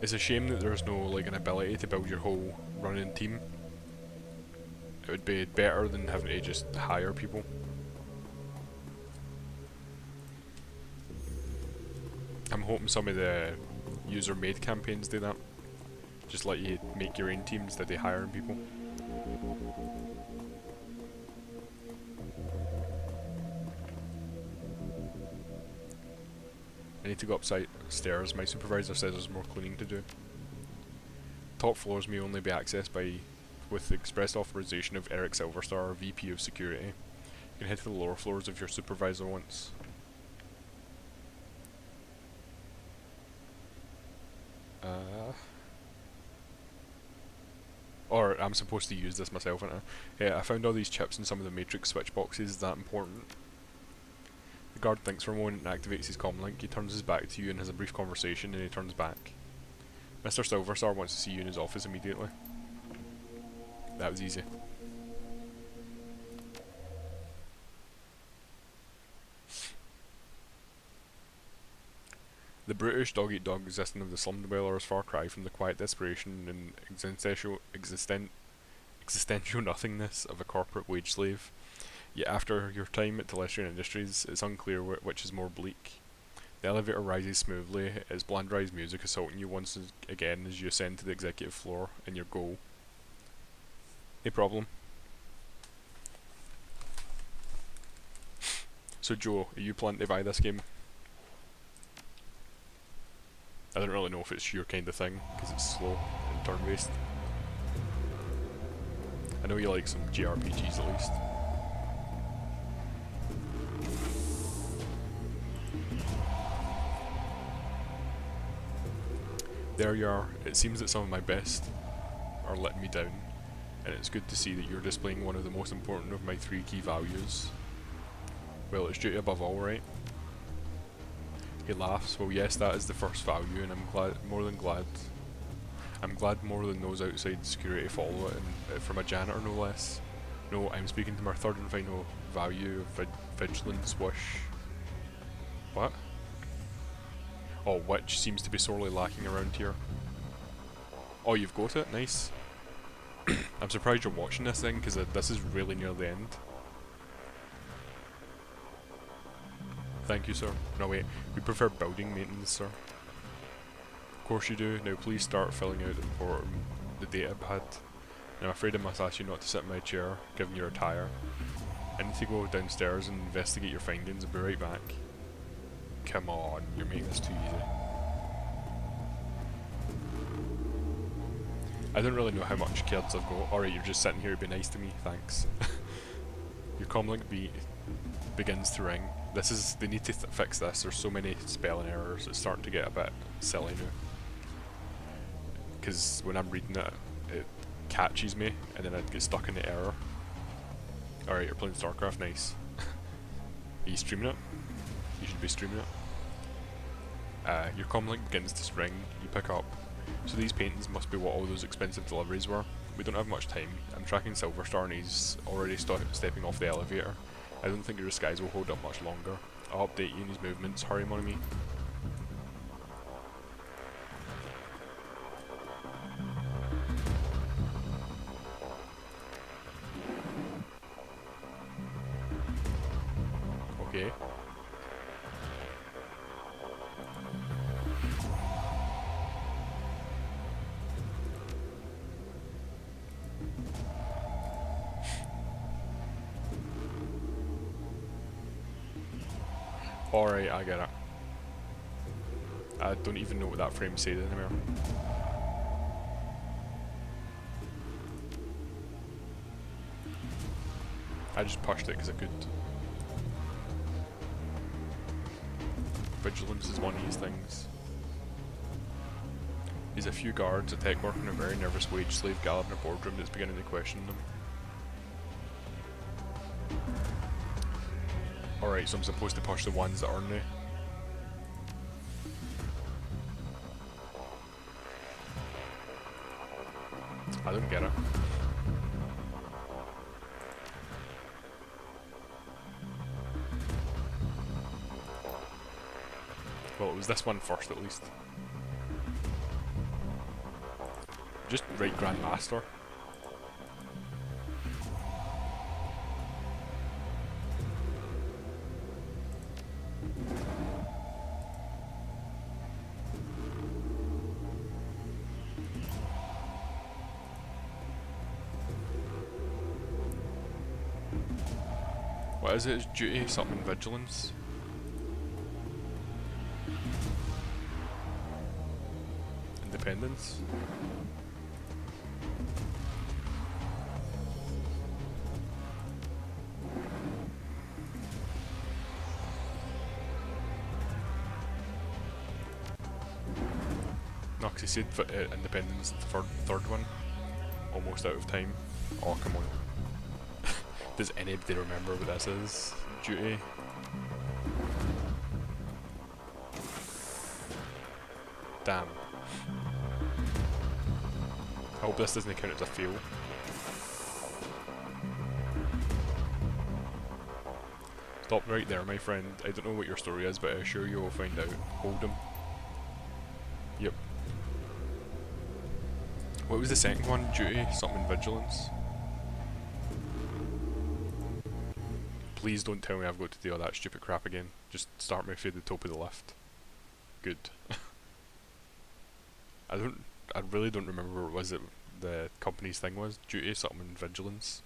It's a shame that there's no like an ability to build your whole running team. It would be better than having to just hire people. I'm hoping some of the user-made campaigns do that. Just let you make your own team instead of hiring people. I need to go upstairs. My supervisor says there's more cleaning to do. Top floors may only be accessed with the express authorization of Eric Silverstar, VP of Security. You can head to the lower floors if your supervisor wants. Or I'm supposed to use this myself, aren't I? Yeah, I found all these chips in some of the matrix switch boxes. Is that important? The guard thinks for a moment and activates his comlink. He turns his back to you and has a brief conversation, and he turns back. Mr. Silverstar wants to see you in his office immediately. That was easy. The brutish dog-eat-dog existence of the slum dweller is far cry from the quiet desperation and existential nothingness of a corporate wage slave. Yet after your time at Telestian Industries, it's unclear which is more bleak. The elevator rises smoothly, its blanderized music assaulting you once again as you ascend to the executive floor and your goal. No problem. So Joe, are you planning to buy this game? I don't really know if it's your kind of thing, because it's slow and turn-based. I know you like some JRPGs at least. There you are. It seems that some of my best are letting me down, and it's good to see that you're displaying one of the most important of my 3 key values. Well, it's duty above all, right? He laughs. Well, yes, that is the first value, and I'm glad, more than glad. I'm glad more than those outside security follow it, and from a janitor no less. No, I'm speaking to my third and final value of vigilance wish. What? Oh, which seems to be sorely lacking around here. Oh, you've got it? Nice. I'm surprised you're watching this thing, because this is really near the end. Thank you, sir. No wait, we prefer building maintenance, sir. Of course you do. Now please start filling out the data pad. Now I'm afraid I must ask you not to sit in my chair, given your attire. I need to go downstairs and investigate your findings. I'll be right back. Come on, you're making this too easy. I don't really know how much kids I've got. Alright, you're just sitting here to be nice to me, thanks. Your comlink begins to ring. They need to fix this. There's so many spelling errors, it's starting to get a bit silly now. Because when I'm reading it, it catches me, and then I'd get stuck in the error. Alright, you're playing StarCraft, nice. Are you streaming it? You should be streaming it. Your comlink begins to ring, you pick up. So these paintings must be what all those expensive deliveries were. We don't have much time. I'm tracking Silverstar and he's already stepping off the elevator. I don't think your disguise will hold up much longer. I'll update you on his movements. Hurry, mon ami. Okay. Alright, I get it. I don't even know what that frame said anymore. I just pushed it because I could. Vigilance is one of these things. There's a few guards, a tech worker and a very nervous wage slave gathered in a boardroom that's beginning to question them. Alright, so I'm supposed to push the ones that are new. I don't get it. Well, it was this one first at least. Just write Grandmaster. What is it? It's duty, something vigilance. Independence. No, because he said independence, the third one. Almost out of time. Oh, come on. Does anybody remember what this is? Duty. Damn. I hope this doesn't count as a fail. Stop right there, my friend. I don't know what your story is, but I assure you will find out. Hold him. Yep. What was the second one? Duty? Something vigilance? Please don't tell me I've got to do all that stupid crap again. Just start me through the top of the lift. Good. I really don't remember what was it the company's thing was. Duty, something vigilance.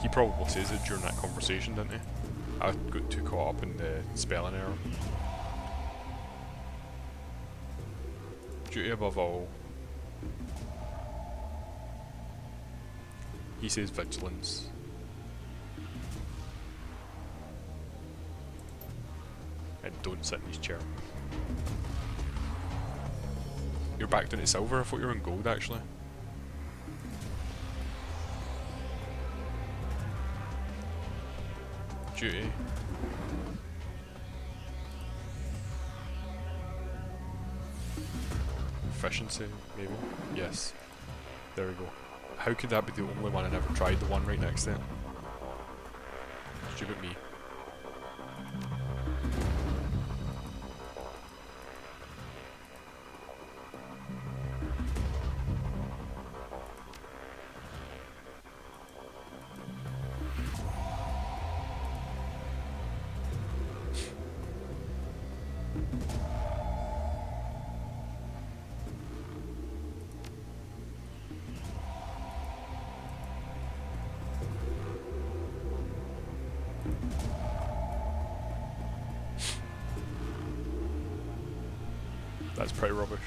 He probably says it during that conversation, didn't he? I got too caught up in the spelling error. Duty above all. He says vigilance. And don't sit in his chair. You're back down to silver? I thought you were in gold actually. Duty. Efficiency, maybe? Yes. There we go. How could that be the only one I never tried? The one right next to it? Stupid me. That's pretty rubbish.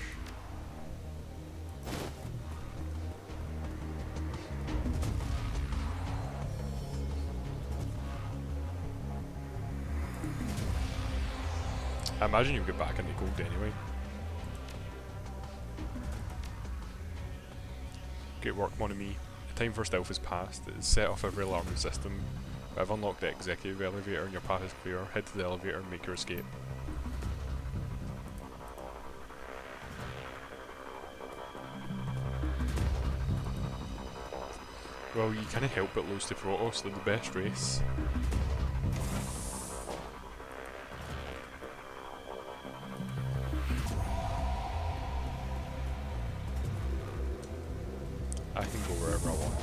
I imagine you'll get back into gold anyway. Great work, mon ami. The time for stealth is past. It is set off every alarming system. I've unlocked the executive elevator and your path is clear. Head to the elevator and make your escape. Well, you can't help but lose to Protoss, they're the best race. I can go wherever I want.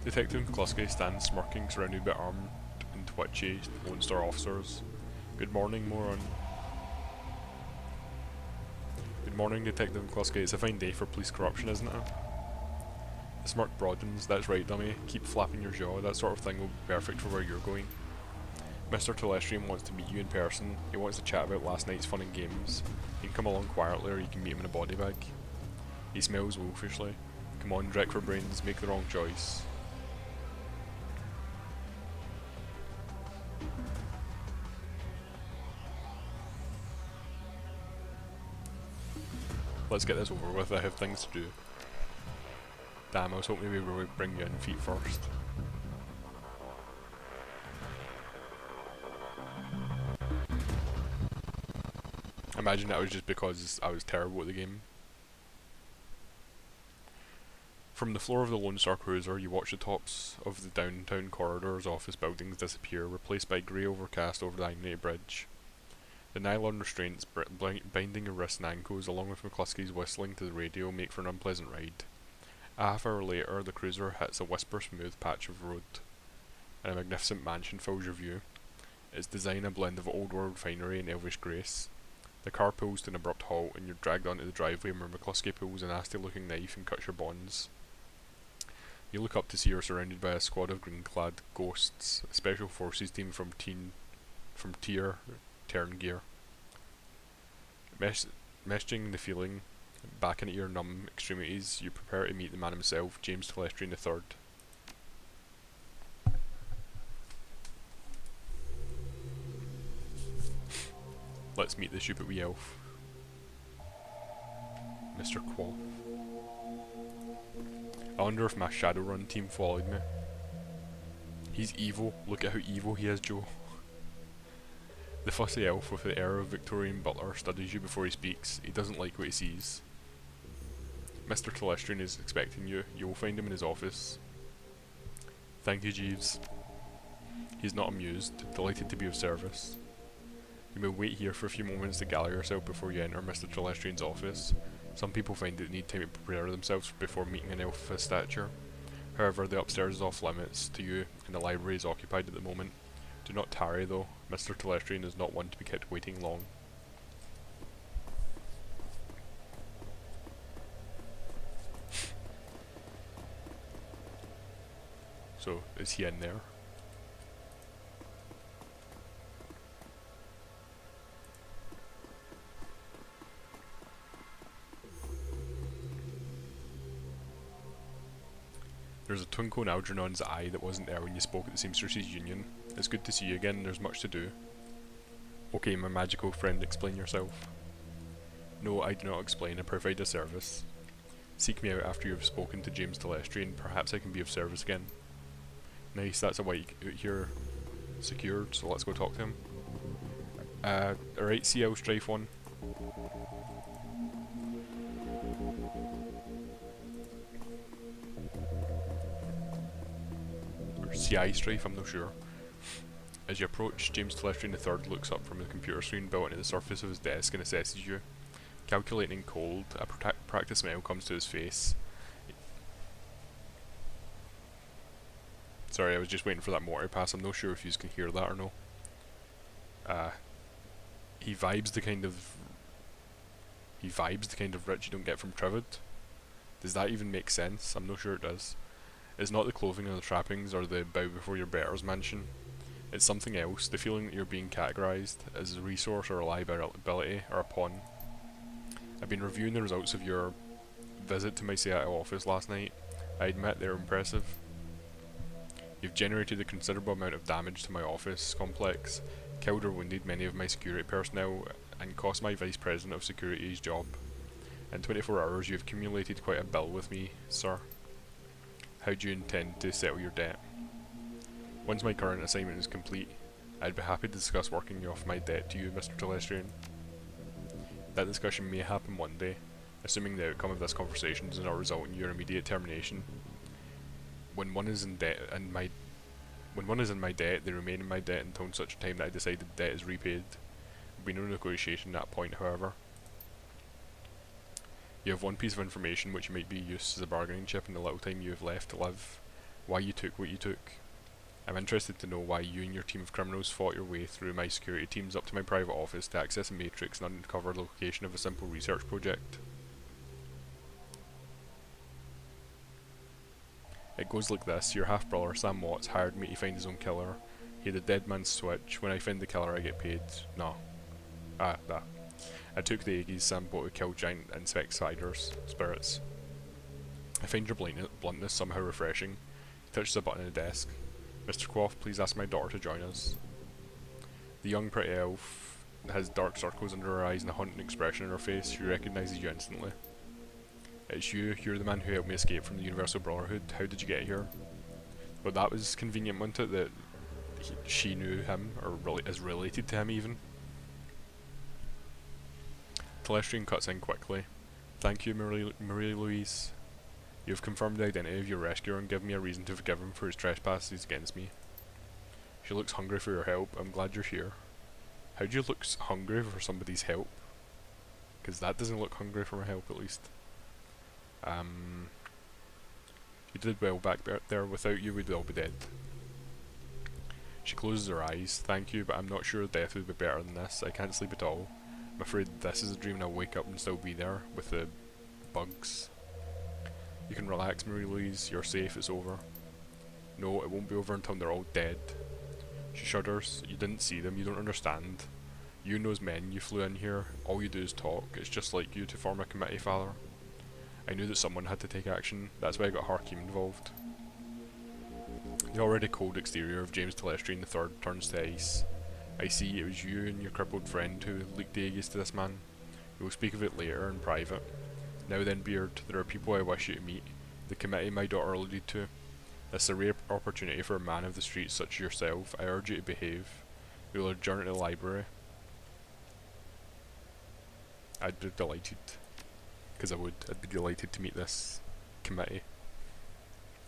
Detective McCluskey stands smirking, surrounded by armed and twitchy Lone Star officers. Good morning, moron. Good morning, Detective McCluskey. It's a fine day for police corruption, isn't it? The smirk broadens. That's right, dummy. Keep flapping your jaw. That sort of thing will be perfect for where you're going. Mr. Telestrian wants to meet you in person. He wants to chat about last night's fun and games. You can come along quietly or you can meet him in a body bag. He smells wolfishly. Come on, Drek for brains. Make the wrong choice. Let's get this over with, I have things to do. Damn, I was hoping maybe we would bring you in feet first. I imagine that was just because I was terrible at the game. From the floor of the Lone Star Cruiser, you watch the tops of the downtown corridors office buildings disappear, replaced by grey overcast over the Ignite Bridge. The nylon restraints binding your wrists and ankles, along with McCluskey's whistling to the radio, make for an unpleasant ride. A half hour later, the cruiser hits a whisper-smooth patch of road, and a magnificent mansion fills your view. Its design a blend of old-world finery and elvish grace. The car pulls to an abrupt halt, and you're dragged onto the driveway where McCluskey pulls a nasty-looking knife and cuts your bonds. You look up to see you're surrounded by a squad of green-clad ghosts, a special forces team from Tier Turn Gear. Meshing the feeling back into your numb extremities, you prepare to meet the man himself, James Telestrian III. Let's meet the stupid wee elf. Mr. Quoth. I wonder if my Shadowrun team followed me. He's evil. Look at how evil he is, Joe. The fussy elf with the air of Victorian butler studies you before he speaks. He doesn't like what he sees. Mr. Telestrian is expecting you. You will find him in his office. Thank you, Jeeves. He's not amused, delighted to be of service. You may wait here for a few moments to gather yourself before you enter Mr. Telestrian's office. Some people find that they need time to prepare themselves before meeting an elf of his stature. However, the upstairs is off limits to you, and the library is occupied at the moment. Do not tarry, though. Mr. Telestrian is not one to be kept waiting long. So, is he in there? There's a twinkle in Algernon's eye that wasn't there when you spoke at the Seamstresses Union. It's good to see you again, there's much to do. Okay, my magical friend, explain yourself. No, I do not explain, I provide a service. Seek me out after you have spoken to James Telestrian, perhaps I can be of service again. Nice, that's a white out here secured, so let's go talk to him. Alright, CL Strife 1. Or CI Strife, I'm not sure. As you approach, James Telestrian III looks up from the computer screen built into the surface of his desk and assesses you. Calculating cold, a practiced smile comes to his face. Sorry, I was just waiting for that mortar pass. I'm not sure if you can hear that or no. He vibes the kind of rich you don't get from Trivid. Does that even make sense? I'm not sure it does. It's not the clothing or the trappings or the bow before your betters mansion. It's something else, the feeling that you're being categorised as a resource or a liability or a pawn. I've been reviewing the results of your visit to my Seattle office last night. I admit they're impressive. You've generated a considerable amount of damage to my office complex, killed or wounded many of my security personnel, and cost my Vice President of Security his job. In 24 hours you've accumulated quite a bill with me, sir. How do you intend to settle your debt? Once my current assignment is complete, I'd be happy to discuss working off my debt to you, Mr. Telestrian. That discussion may happen one day, assuming the outcome of this conversation does not result in your immediate termination. When one is in debt, they remain in my debt until such time that I decide the debt is repaid. There will be no negotiation at that point, however. You have one piece of information which might be used as a bargaining chip in the little time you have left to live. Why you took what you took. I'm interested to know why you and your team of criminals fought your way through my security teams up to my private office to access a matrix and uncover the location of a simple research project. It goes like this: your half-brother Sam Watts hired me to find his own killer. He had a dead man's switch. When I find the killer I get paid. No. That. I took the Aegis sample to kill giant insect spirits. I find your bluntness somehow refreshing. He touches a button on the desk. Mr. Quoth, please ask my daughter to join us. The young pretty elf has dark circles under her eyes and a haunting expression on her face. She recognises you instantly. It's you. You're the man who helped me escape from the Universal Brotherhood. How did you get here? Well, that was convenient, wasn't it, that she knew him, or is related to him even. Telestrian cuts in quickly. Thank you, Marie-Louise. You have confirmed the identity of your rescuer and given me a reason to forgive him for his trespasses against me. She looks hungry for your help. I'm glad you're here. How do you look hungry for somebody's help? Because that doesn't look hungry for my help, at least. You did well back there. Without you, we'd all be dead. She closes her eyes. Thank you, but I'm not sure death would be better than this. I can't sleep at all. I'm afraid this is a dream and I'll wake up and still be there, with the bugs. You can relax, Marie-Louise. You're safe. It's over. No, it won't be over until they're all dead. She shudders. You didn't see them. You don't understand. You and those men you flew in here, all you do is talk. It's just like you to form a committee, Father. I knew that someone had to take action. That's why I got Harkeem involved. The already cold exterior of James Telestrian III turns to ice. I see it was you and your crippled friend who leaked the Aegis to this man. We will speak of it later in private. Now then, Beard, there are people I wish you to meet. The committee my daughter alluded to. This is a rare opportunity for a man of the streets such as yourself. I urge you to behave. We will adjourn to the library. I'd be delighted. Because I'd be delighted to meet this committee.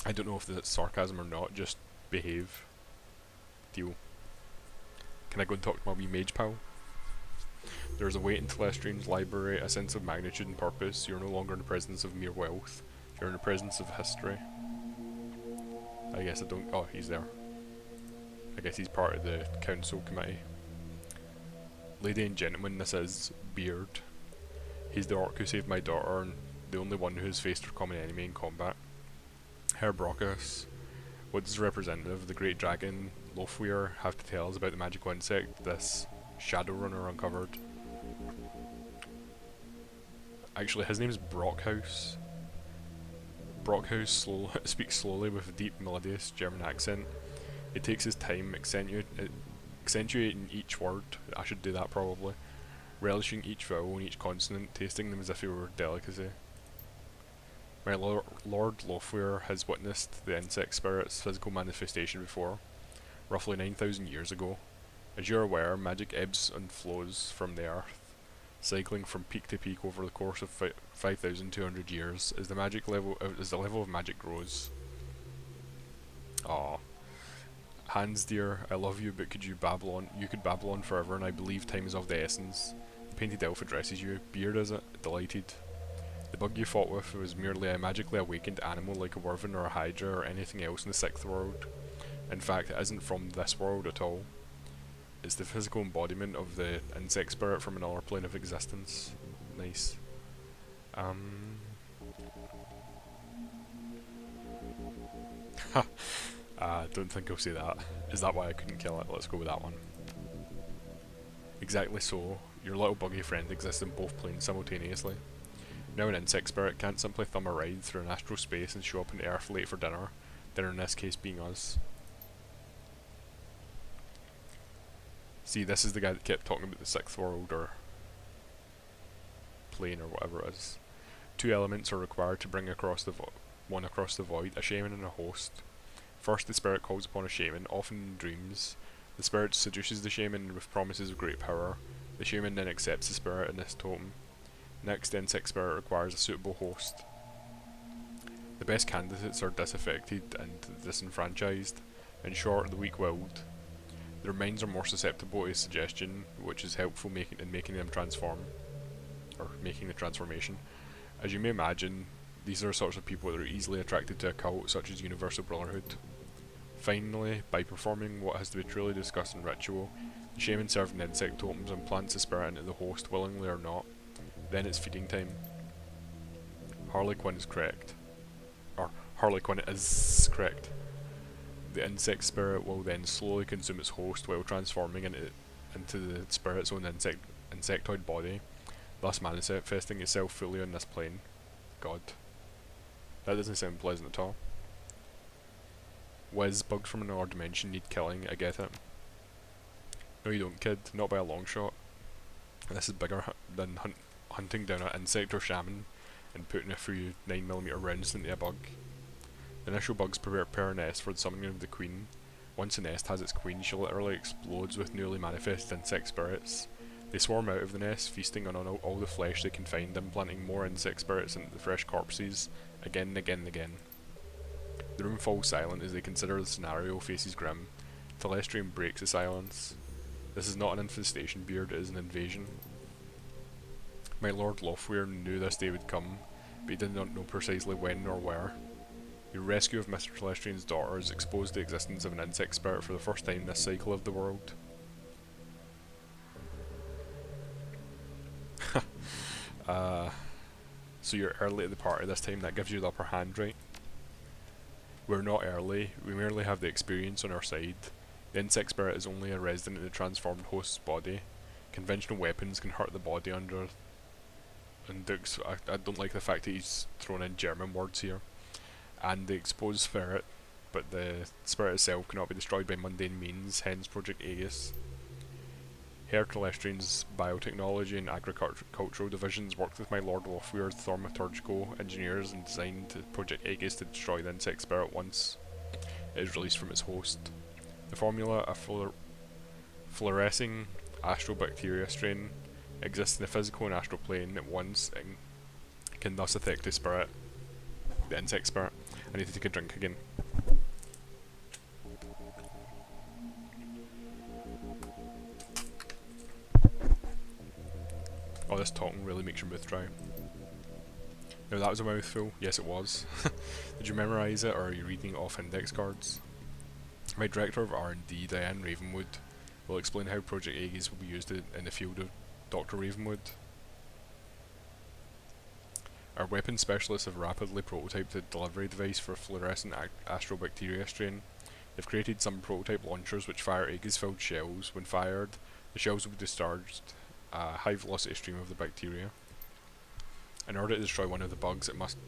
I don't know if that's sarcasm or not, just behave. Deal. Can I go and talk to my wee mage pal? There is a weight in Telestrian's library, a sense of magnitude and purpose. You're no longer in the presence of mere wealth. You're in the presence of history. I guess I don't... Oh, he's there. I guess he's part of the council committee. Lady and gentlemen, this is Beard. He's the orc who saved my daughter and the only one who has faced her common enemy in combat. Herr Brockus, what does the representative of the great dragon Lofweir have to tell us about the magical insect this Shadowrunner uncovered? Actually, his name is Brockhaus. Brockhaus speaks slowly with a deep, melodious German accent. He takes his time, accentuating each word. I should do that probably. Relishing each vowel and each consonant, tasting them as if they were delicacy. My Lord Lofweir has witnessed the insect spirit's physical manifestation before, roughly 9,000 years ago. As you are aware, magic ebbs and flows from the earth, cycling from peak to peak over the course of 5,200 years as the level of magic grows. Aww. Hans dear, I love you, but you could babble on forever, and I believe time is of the essence. The painted elf addresses you. Beard, is it? Delighted. The bug you fought with was merely a magically awakened animal like a wyvern or a hydra or anything else in the sixth world. In fact, it isn't from this world at all. It's the physical embodiment of the insect spirit from another plane of existence. Nice. Don't think I'll say that. Is that why I couldn't kill it? Let's go with that one. Exactly so. Your little buggy friend exists in both planes simultaneously. Now an insect spirit can't simply thumb a ride through an astral space and show up on Earth late for dinner, dinner in this case being us. See, this is the guy that kept talking about the sixth world or plane or whatever it is. Two elements are required to bring across the one across the void, a shaman and a host. First, the spirit calls upon a shaman, often in dreams. The spirit seduces the shaman with promises of great power. The shaman then accepts the spirit and this totem. Next, the insect spirit requires a suitable host. The best candidates are disaffected and disenfranchised. In short, the weak-willed. Their minds are more susceptible to suggestion, which is helpful in making them transform, or making the transformation. As you may imagine, these are the sorts of people that are easily attracted to a cult such as Universal Brotherhood. Finally, by performing what has to be truly disgusting ritual, the shaman serving the insect totems implants the spirit into the host, willingly or not. Then it's feeding time. Harley Quinn is correct. Or, Harley Quinn is correct. The insect spirit will then slowly consume its host while transforming into the spirit's own insectoid body, thus manifesting itself fully on this plane. God. That doesn't sound pleasant at all. Whiz, bugs from another dimension need killing, I get it. No you don't, kid, not by a long shot. This is bigger than hunting down an insect or shaman and putting a few 9mm rounds into a bug. The initial bugs prepare a nest for the summoning of the queen. Once the nest has its queen, she literally explodes with newly manifested insect spirits. They swarm out of the nest, feasting on all the flesh they can find, implanting more insect spirits into the fresh corpses, again and again and again. The room falls silent as they consider the scenario faces grim. Telestrium breaks the silence. This is not an infestation, Beard, it is an invasion. My Lord Lothweir knew this day would come, but he did not know precisely when or where. Your rescue of Mr. Telestrian's daughters exposed the existence of an insect spirit for the first time in this cycle of the world. So you're early at the party this time, that gives you the upper hand, right? We're not early, we merely have the experience on our side. The insect spirit is only a resident in the transformed host's body. Conventional weapons can hurt the body under... And Duke's, I don't like the fact that he's thrown in German words here. And the exposed spirit, but the spirit itself cannot be destroyed by mundane means, hence Project Aegis. Herr Telestrian's biotechnology and agricultural divisions worked with my Lord Lothweir's thaumaturgical engineers and designed Project Aegis to destroy the insect spirit once it is released from its host. The formula, a fluorescing astrobacteria strain, exists in the physical and astral plane at once and can thus affect the spirit, the insect spirit. I need to take a drink again. Oh, this talking really makes your mouth dry. Now that was a mouthful. Yes, it was. Did you memorise it, or are you reading it off index cards? My director of R&D, Diane Ravenwood, will explain how Project Aegis will be used in the field of Dr. Ravenwood. Our weapons specialists have rapidly prototyped a delivery device for a fluorescent astrobacteria strain. They've created some prototype launchers which fire Aegis-filled shells. When fired, the shells will be discharged a high-velocity stream of the bacteria. In order to destroy one of the bugs, it must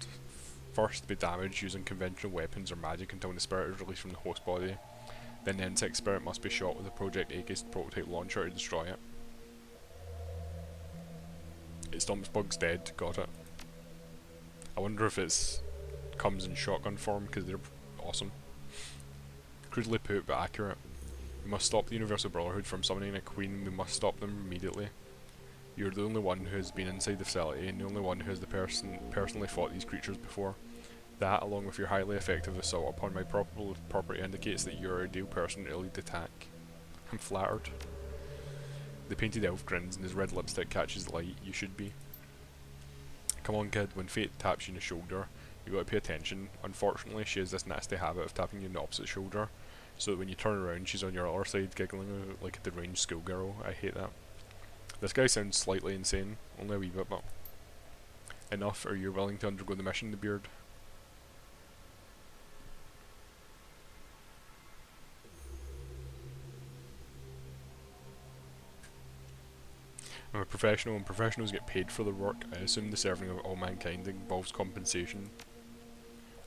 first be damaged using conventional weapons or magic until the spirit is released from the host body. Then the insect spirit must be shot with a Project Aegis prototype launcher to destroy it. It stomps bugs dead, got it. I wonder if it comes in shotgun form, because they're awesome. Crudely put, but accurate. We must stop the Universal Brotherhood from summoning a queen, we must stop them immediately. You're the only one who has been inside the facility, and the only one who has personally fought these creatures before. That, along with your highly effective assault upon my property, indicates that you're a ideal person to lead the attack. I'm flattered. The painted elf grins and his red lipstick catches the light. You should be. Come on, kid, when fate taps you in the shoulder, you gotta pay attention. Unfortunately, she has this nasty habit of tapping you in the opposite shoulder. so that when you turn around she's on your other side giggling like a deranged schoolgirl. I hate that. This guy sounds slightly insane, only a wee bit, but enough. Are you willing to undergo the mission, the beard? I'm a professional and professionals get paid for their work. I assume the serving of all mankind involves compensation.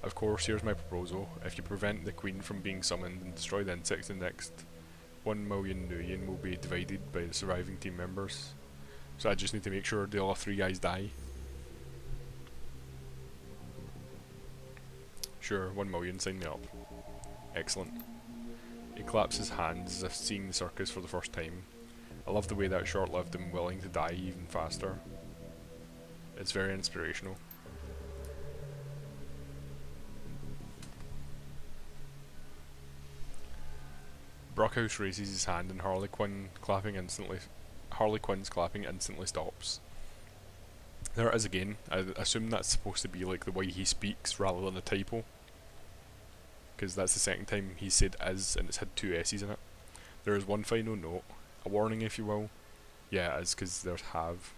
Of course, here's my proposal. If you prevent the Queen from being summoned and destroy the insects, the next 1 million nuyen will be divided by the surviving team members. So I just need to make sure the other 3 guys die. Sure, 1 million, sign me up. Excellent. He claps his hands as if seeing the circus for the first time. I love the way that short-lived and willing to die even faster. It's very inspirational. Brockhouse raises his hand and Harley Quinn's clapping instantly stops. There it is again. I assume that's supposed to be like the way he speaks rather than a typo, because that's the second time he said is and it's had 2 S's in it. There is one final note, a warning if you will. Yeah, it is, because there's have.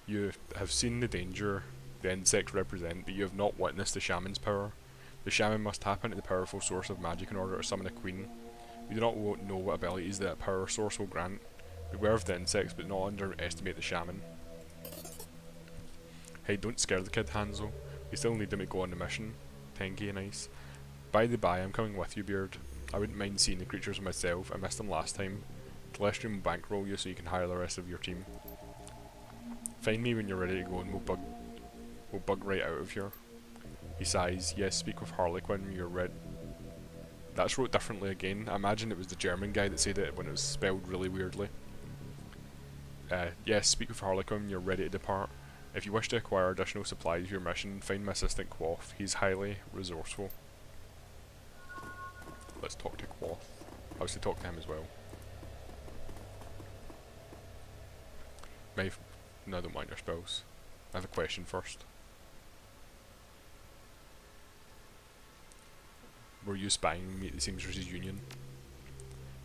You have seen the danger the insects represent, but you have not witnessed the shaman's power. The shaman must tap into the powerful source of magic in order to summon a queen. We do not know what abilities that power source will grant. Beware of the insects, but not underestimate the shaman. Hey, don't scare the kid, Hansel. We still need him to go on the mission. 10k nice. By the by, I'm coming with you, Beard. I wouldn't mind seeing the creatures myself. I missed them last time. Telestrum will bankroll you so you can hire the rest of your team. Find me when you're ready to go and we'll bug right out of here. He sighs. Yes, speak with Harlequin when you're ready. That's wrote differently again. I imagine it was the German guy that said it when it was spelled really weirdly. Yes, speak with Harlequin when you're ready to depart. If you wish to acquire additional supplies for your mission, find my assistant Quoth. He's highly resourceful. Let's talk to Quoth. I was to talk to him as well. No, I don't want your spells. I have a question first. Were you spying me at the Seamstresses Union?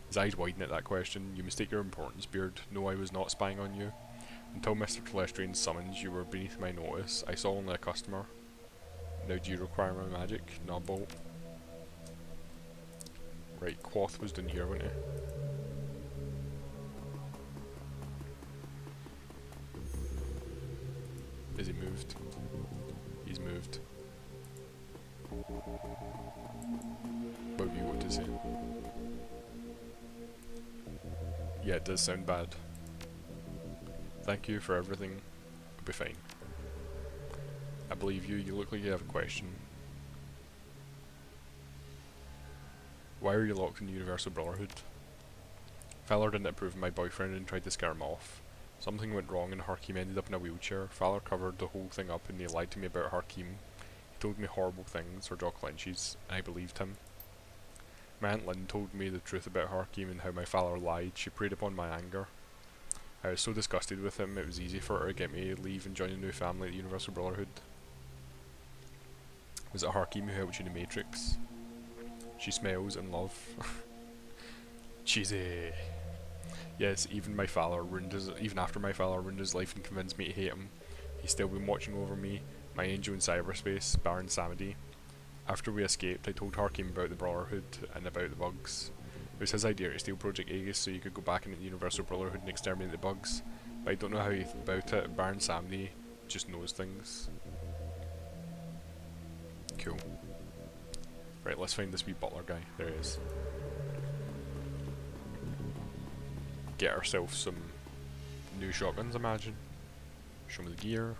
His eyes widen at that question. You mistake your importance, Beard. No, I was not spying on you. Until Mr. Telestrian's summons, you were beneath my notice. I saw only a customer. Now do you require my magic? Not bolt. Right, Quoth was down here, wasn't he? Is he moved? He's moved. What have you got to say? Yeah, it does sound bad. Thank you for everything. I'll be fine. I believe you. You look like you have a question. Why are you locked in the Universal Brotherhood? Fowler didn't approve of my boyfriend and tried to scare him off. Something went wrong and Harkeem ended up in a wheelchair. Fowler covered the whole thing up and he lied to me about Harkeem. He told me horrible things, or jaw clenches, and I believed him. My Aunt Lynn told me the truth about Harkeem and how my Fowler lied. She preyed upon my anger. I was so disgusted with him, it was easy for her to get me to leave and join a new family at the Universal Brotherhood. Was it Harkeem who helped you in the Matrix? She smells and love. Cheesy. Yes, even after my father ruined his life and convinced me to hate him, he's still been watching over me, my angel in cyberspace, Baron Samedi. After we escaped, I told Harkeem about the Brotherhood and about the bugs. It was his idea to steal Project Aegis so you could go back into the Universal Brotherhood and exterminate the bugs, but I don't know how he thought about it. Baron Samedi just knows things. Cool. Right, let's find this wee butler guy. There he is. Get ourselves some new shotguns, imagine. Show me the gear.